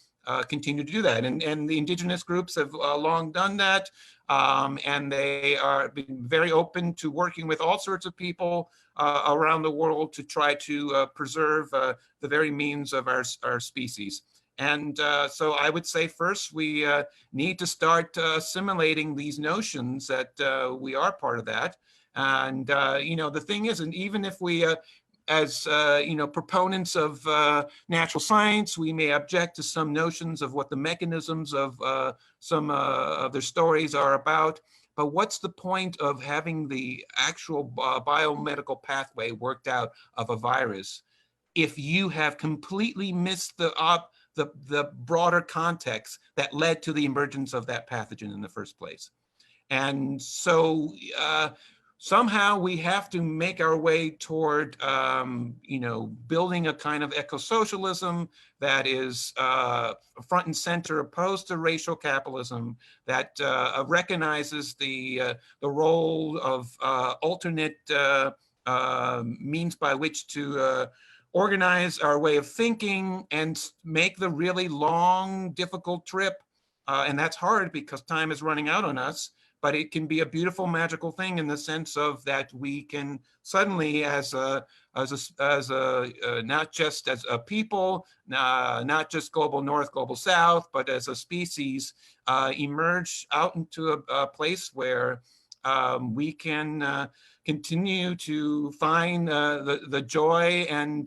continue to do that. And the indigenous groups have long done that, and they are being very open to working with all sorts of people around the world to try to preserve the very means of our species. And so I would say first we need to start assimilating these notions that we are part of that. And the thing is, and even if we as proponents of natural science, we may object to some notions of what the mechanisms of some of their stories are about. But what's the point of having the actual biomedical pathway worked out of a virus if you have completely missed the broader context that led to the emergence of that pathogen in the first place? And so somehow we have to make our way toward, building a kind of eco-socialism that is front and center, opposed to racial capitalism, that recognizes the role of alternate means by which to organize our way of thinking and make the really long, difficult trip. And that's hard because time is running out on us. But it can be a beautiful, magical thing in the sense of that we can suddenly, as a not just as a people, not just global North, global South, but as a species, emerge out into a place where we can continue to find the joy and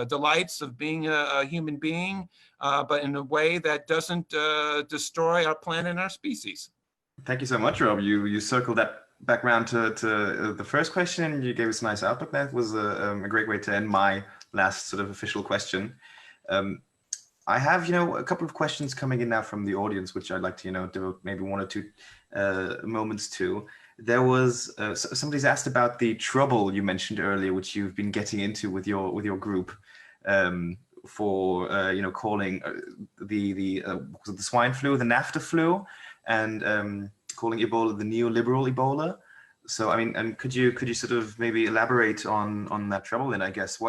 delights of being a human being, but in a way that doesn't destroy our planet and our species. Thank you so much, Rob. You circled that back around to the first question, and you gave us a nice outlook. That was a great way to end my last sort of official question. I have, a couple of questions coming in now from the audience, which I'd like to, devote maybe 1 or 2 moments to. There was somebody's asked about the trouble you mentioned earlier, which you've been getting into with your group for calling the swine flu the NAFTA flu, and calling Ebola the neoliberal Ebola. So, I mean, and could you sort of maybe elaborate on that trouble? And I guess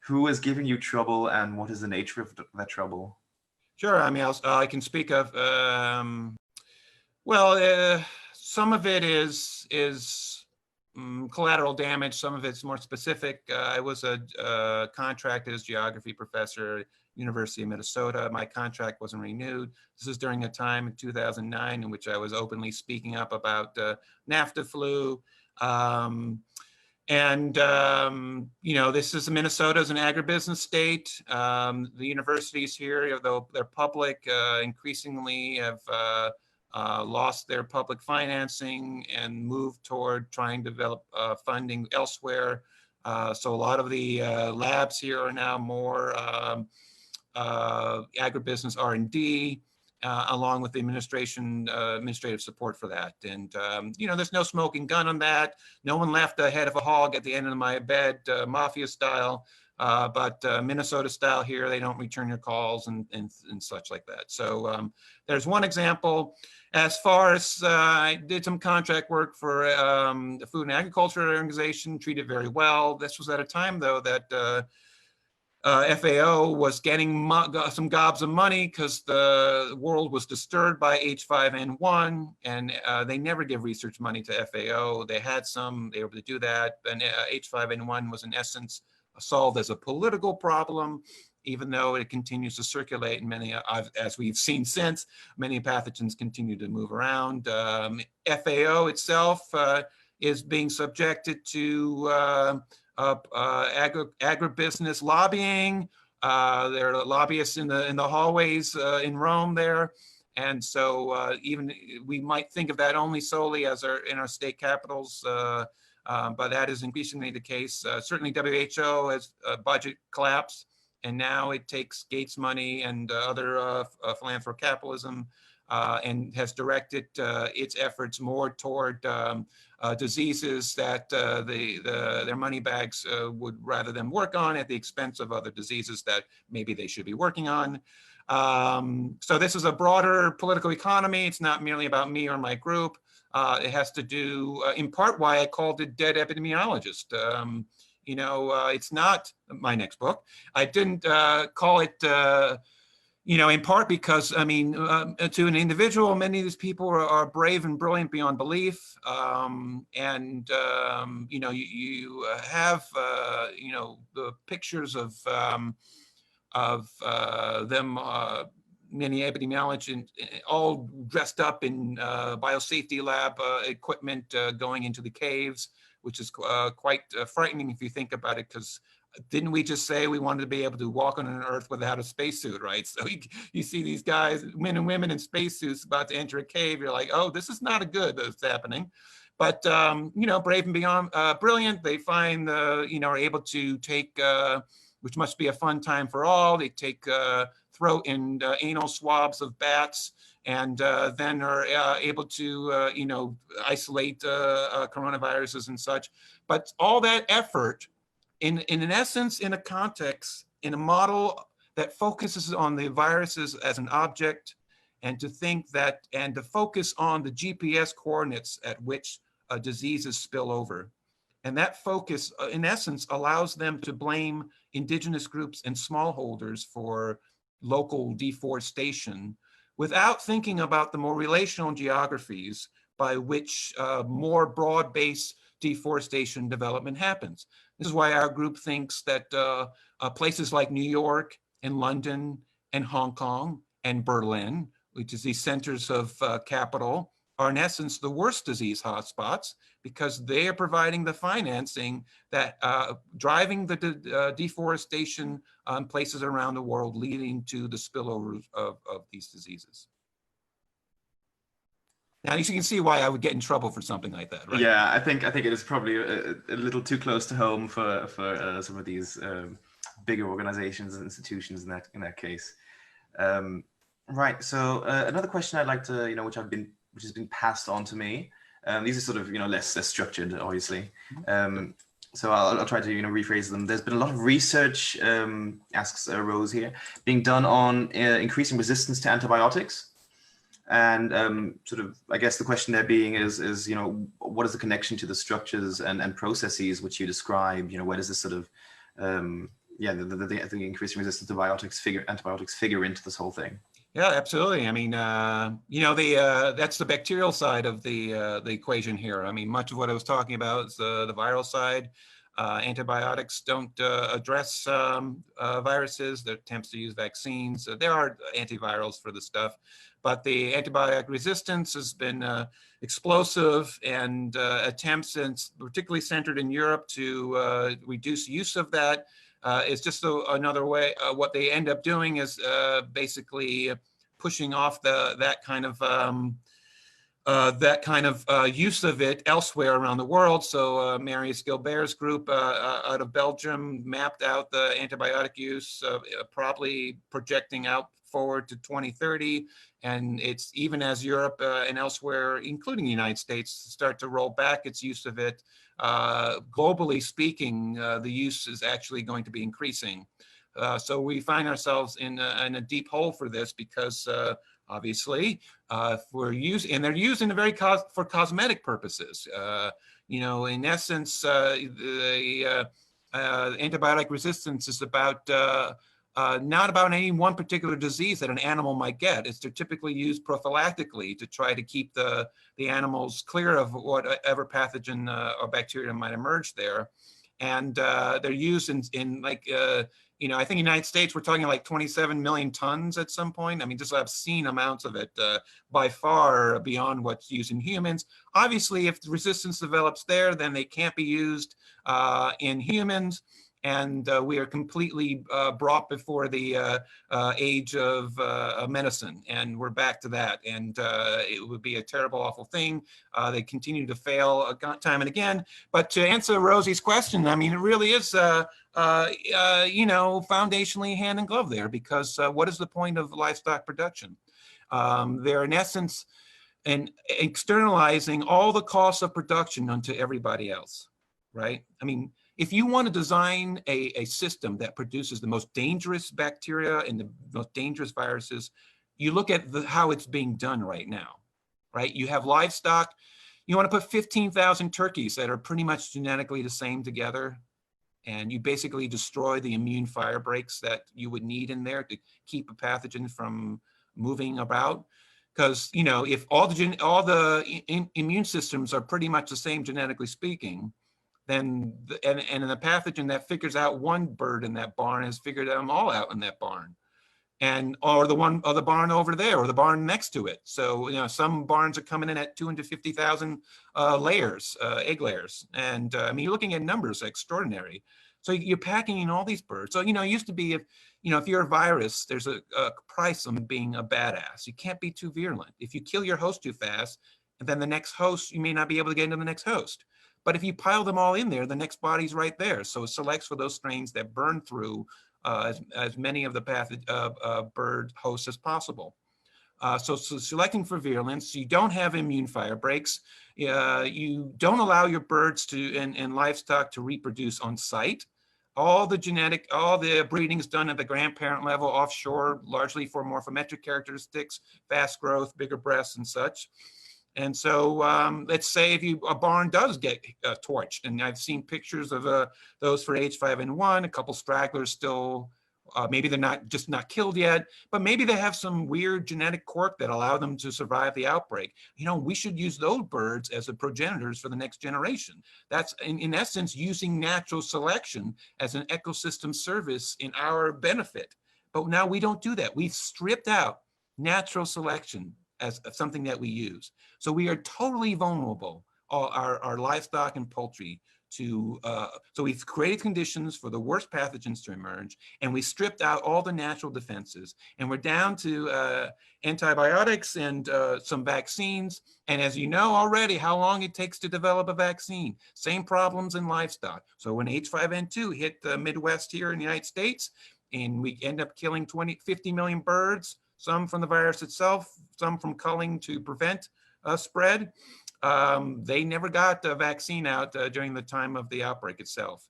who is giving you trouble, and what is the nature of that trouble? Sure. I mean, I can speak of. Some of it is collateral damage. Some of it's more specific. I was a contracted as geography professor, University of Minnesota. My contract wasn't renewed. This is during a time in 2009 in which I was openly speaking up about NAFTA flu. This is Minnesota is an agribusiness state. The universities here, though they're public, increasingly have lost their public financing and moved toward trying to develop funding elsewhere. So a lot of the labs here are now more agribusiness R&D, along with the administrative support for that. And, there's no smoking gun on that. No one left a head of a hog at the end of my bed, mafia style, but Minnesota style here, they don't return your calls and such like that. So there's one example. As far as I did some contract work for the Food and Agriculture Organization, treated very well. This was at a time, though, that FAO was getting some gobs of money because the world was disturbed by H5N1, and they never give research money to FAO. They had some, they were able to do that, and H5N1 was in essence solved as a political problem, even though it continues to circulate, and many, as we've seen since, many pathogens continue to move around. FAO itself is being subjected to agribusiness lobbying. There are lobbyists in the hallways in Rome there, and so even we might think of that only solely as in our state capitals, but that is increasingly the case. Certainly, WHO has a budget collapse, and now it takes Gates money and other philanthro capitalism and has directed its efforts more toward diseases that their money bags would rather than work on at the expense of other diseases that maybe they should be working on. So this is a broader political economy. It's not merely about me or my group. It has to do, in part, why I called it Dead Epidemiologist. You know, it's not my next book. I didn't call it, you know, in part because, I mean, to an individual, many of these people are brave and brilliant beyond belief. You know, you have, you know, the pictures of them, many epidemiologists, all dressed up in biosafety lab equipment going into the caves, which is quite frightening if you think about it, because didn't we just say we wanted to be able to walk on an Earth without a spacesuit, right? So you see these guys, men and women in spacesuits about to enter a cave. You're like, oh, this is not a good that's happening. But, you know, brave and beyond brilliant, they find, you know, are able to take, which must be a fun time for all. They take throat and anal swabs of bats, and then are able to, you know, isolate coronaviruses and such. But all that effort, in essence, in a context, in a model that focuses on the viruses as an object, and to think that, and to focus on the GPS coordinates at which diseases spill over. And that focus, in essence, allows them to blame indigenous groups and smallholders for local deforestation without thinking about the more relational geographies by which more broad-based deforestation development happens. This is why our group thinks that places like New York and London and Hong Kong and Berlin, which is the centers of capital, are in essence the worst disease hotspots, because they are providing the financing that driving the deforestation places around the world, leading to the spillover of these diseases. Now you can see why I would get in trouble for something like that, right? Yeah, I think it is probably a little too close to home for some of these bigger organizations and institutions in that case. Right. So another question I'd like to, you know, which has been passed on to me. These are sort of, you know, less structured, obviously. So I'll try to, you know, rephrase them. There's been a lot of research, asks Rose here, being done on increasing resistance to antibiotics. And sort of, I guess the question there being is, you know, what is the connection to the structures and processes which you describe? You know, where does this sort of, yeah, the increasing resistance to antibiotics figure into this whole thing? Yeah, absolutely. I mean, you know, that's the bacterial side of the equation here. I mean, much of what I was talking about is the viral side. Antibiotics don't address viruses. There are attempts to use vaccines. There are antivirals for the stuff, but the antibiotic resistance has been explosive, and attempts, particularly centered in Europe, to reduce use of that. It's just another way. What they end up doing is basically pushing off that kind of use of it elsewhere around the world. So Marius Gilbert's group out of Belgium mapped out the antibiotic use, probably projecting out forward to 2030. And it's even as Europe and elsewhere, including the United States, start to roll back its use of it. Globally speaking, the use is actually going to be increasing. So we find ourselves in a deep hole for this, because obviously, if we're using, and they're used in for cosmetic purposes. You know, in essence, the antibiotic resistance is about not about any one particular disease that an animal might get. It's they're typically used prophylactically to try to keep the animals clear of whatever pathogen or bacteria might emerge there. And they're used in like, you know, I think in the United States, we're talking like 27 million tons at some point. I mean, just obscene amounts of it, by far beyond what's used in humans. Obviously, if the resistance develops there, then they can't be used in humans. And we are completely brought before the age of medicine, and we're back to that. And it would be a terrible, awful thing. They continue to fail time and again. But to answer Rosie's question, I mean, it really is, you know, foundationally hand in glove there, because what is the point of livestock production? They're in essence and externalizing all the costs of production onto everybody else, right? I mean, if you want to design a system that produces the most dangerous bacteria and the most dangerous viruses, you look at how it's being done right now, right? You have livestock, you want to put 15,000 turkeys that are pretty much genetically the same together, and you basically destroy the immune fire breaks that you would need in there to keep a pathogen from moving about. Because, you know, if all the immune systems are pretty much the same genetically speaking, then and the pathogen that figures out one bird in that barn has figured them all out in that barn, and or the barn over there or the barn next to it. So, you know, some barns are coming in at 250,000 layers, egg layers, and I mean, you're looking at numbers extraordinary. So you're packing in all these birds. So, you know, it used to be if you're a virus, there's a price on being a badass. You can't be too virulent. If you kill your host too fast, and then the next host, you may not be able to get into the next host. But if you pile them all in there, the next body's right there. So it selects for those strains that burn through as many of the bird hosts as possible. So selecting for virulence, you don't have immune fire breaks. You don't allow your birds and livestock to reproduce on site. All the breeding is done at the grandparent level offshore, largely for morphometric characteristics, fast growth, bigger breasts and such. And so let's say if a barn does get torched, and I've seen pictures of those for H5N1, a couple stragglers still, maybe they're not killed yet, but maybe they have some weird genetic quirk that allow them to survive the outbreak. You know, we should use those birds as the progenitors for the next generation. That's in essence using natural selection as an ecosystem service in our benefit. But now we don't do that. We've stripped out natural selection as something that we use. So we are totally vulnerable, our livestock and poultry, to, so we've created conditions for the worst pathogens to emerge, and we stripped out all the natural defenses, and we're down to antibiotics and some vaccines. And as you know already, how long it takes to develop a vaccine. Same problems in livestock. So when H5N2 hit the Midwest here in the United States, and we end up killing 50 million birds, some from the virus itself, some from culling to prevent spread. They never got the vaccine out during the time of the outbreak itself.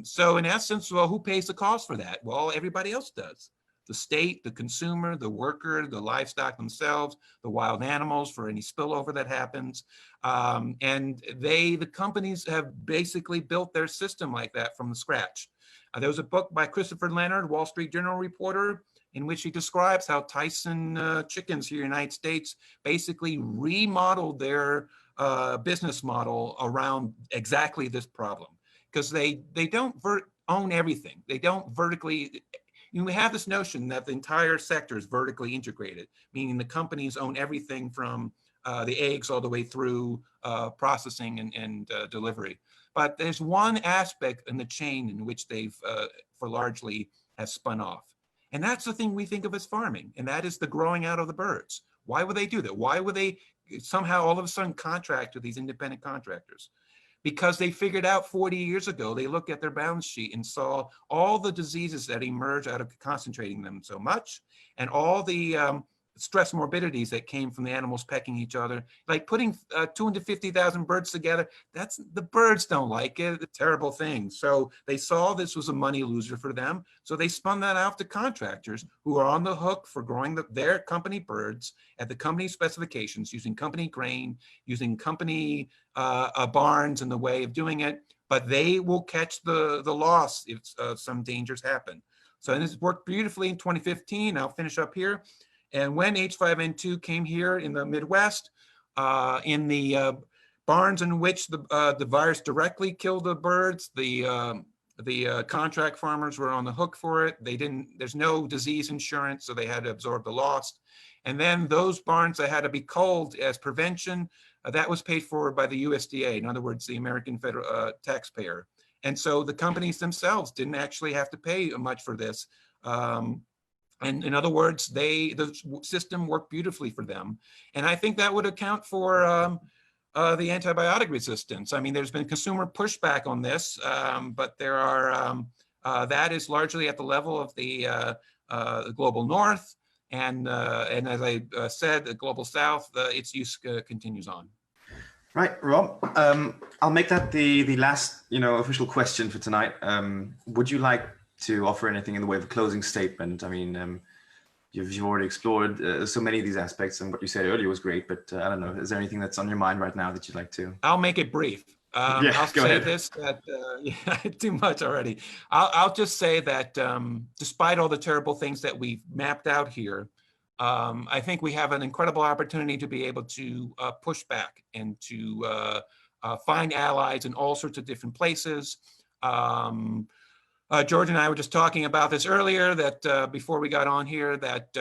So in essence, well, who pays the cost for that? Well, everybody else does. The state, the consumer, the worker, the livestock themselves, the wild animals for any spillover that happens. And the companies have basically built their system like that from scratch. There was a book by Christopher Leonard, Wall Street Journal reporter, in which he describes how Tyson chickens here in the United States basically remodeled their business model around exactly this problem. Because they don't own everything. They don't vertically, we have this notion that the entire sector is vertically integrated, meaning the companies own everything from the eggs all the way through processing and delivery. But there's one aspect in the chain in which they've, for largely, have spun off. And that's the thing we think of as farming, and that is the growing out of the birds. Why would they do that? Why would they somehow all of a sudden contract with these independent contractors? Because they figured out 40 years ago, they looked at their balance sheet and saw all the diseases that emerge out of concentrating them so much, and all the stress morbidities that came from the animals pecking each other. Like putting 250,000 birds together, the birds don't like it, it's a terrible thing. So they saw this was a money loser for them. So they spun that out to contractors who are on the hook for growing their company birds at the company specifications, using company grain, using company barns in the way of doing it, but they will catch the loss if some dangers happen. So this worked beautifully in 2015. I'll finish up here. And when H5N2 came here in the Midwest, in the barns in which the virus directly killed the birds, the contract farmers were on the hook for it. There's no disease insurance, so they had to absorb the loss. And then those barns that had to be culled as prevention, that was paid for by the USDA, in other words, the American federal taxpayer. And so the companies themselves didn't actually have to pay much for this. And in other words, the system worked beautifully for them. And I think that would account for the antibiotic resistance. I mean, there's been consumer pushback on this, but there are, that is largely at the level of the global north. And as I said, the Global South, its use continues on. Right, Rob. I'll make that the last official question for tonight. Would you like to offer anything in the way of a closing statement? I mean, you've already explored so many of these aspects, and what you said earlier was great. But I don't know, is there anything that's on your mind right now that you'd like to? I'll make it brief. Yeah, I'll go say ahead. this, that yeah, too much already. I'll just say that despite all the terrible things that we've mapped out here, I think we have an incredible opportunity to be able to push back and to find allies in all sorts of different places. George and I were just talking about this earlier, that before we got on here, that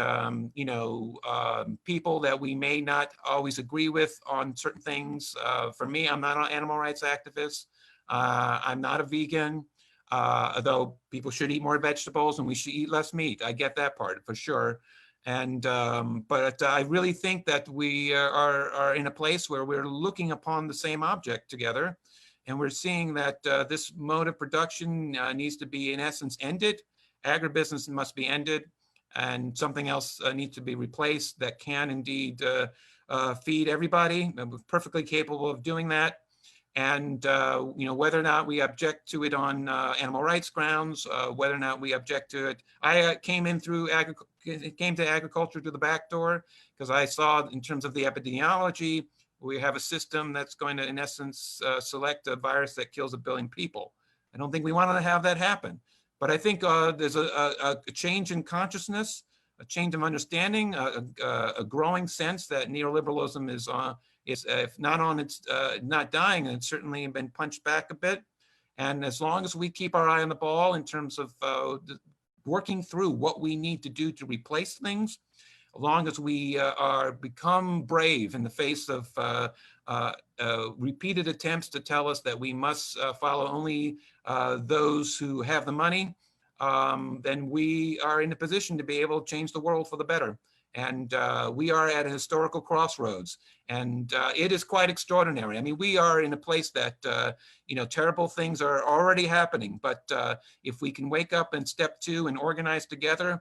people that we may not always agree with on certain things. For me, I'm not an animal rights activist. I'm not a vegan, though people should eat more vegetables and we should eat less meat. I get that part for sure. And but I really think that we are in a place where we're looking upon the same object together. And we're seeing that this mode of production needs to be, in essence, ended. Agribusiness must be ended, and something else needs to be replaced that can indeed feed everybody. We're perfectly capable of doing that. And whether or not we object to it on animal rights grounds, whether or not we object to it, I came to agriculture through the back door because I saw, in terms of the epidemiology, we have a system that's going to, in essence, select a virus that kills 1 billion people. I don't think we want to have that happen. But I think there's a change in consciousness, a change of understanding, a growing sense that neoliberalism is if not on its not dying, and it's certainly been punched back a bit. And as long as we keep our eye on the ball in terms of working through what we need to do to replace things, as long as we become brave in the face of repeated attempts to tell us that we must follow only those who have the money, then we are in a position to be able to change the world for the better. And we are at a historical crossroads, and it is quite extraordinary. I mean, we are in a place that, terrible things are already happening, but if we can wake up and step to and organize together,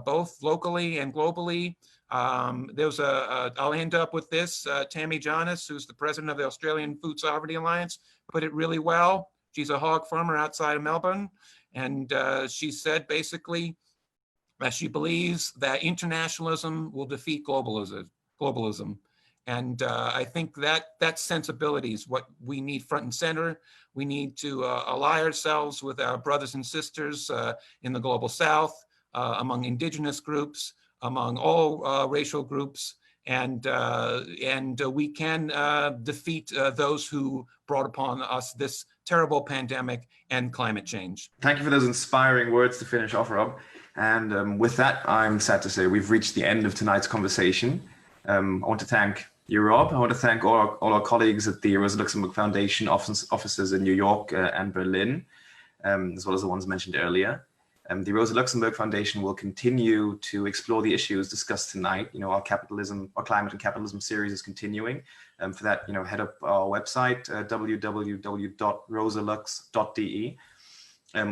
both locally and globally. I'll end up with this. Tammy Jonas, who's the president of the Australian Food Sovereignty Alliance, put it really well. She's a hog farmer outside of Melbourne. And she said basically that she believes that internationalism will defeat globalism. And I think that sensibility is what we need front and center. We need to ally ourselves with our brothers and sisters in the Global South, among indigenous groups, among all racial groups, and we can defeat those who brought upon us this terrible pandemic and climate change. Thank you for those inspiring words to finish off, Rob. And with that, I'm sad to say we've reached the end of tonight's conversation. I want to thank you, Rob. I want to thank all our colleagues at the Rosa Luxemburg Foundation offices in New York and Berlin, as well as the ones mentioned earlier. The Rosa Luxemburg Foundation will continue to explore the issues discussed tonight. Our climate and capitalism series is continuing. For that, head up our website, www.rosalux.de,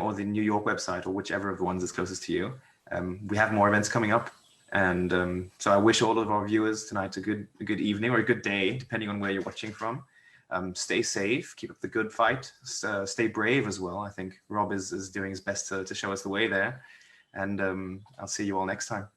or the New York website, or whichever of the ones is closest to you. We have more events coming up. And so I wish all of our viewers tonight a good evening or a good day, depending on where you're watching from. Stay safe, keep up the good fight, stay brave as well. I think Rob is doing his best to show us the way there. And I'll see you all next time.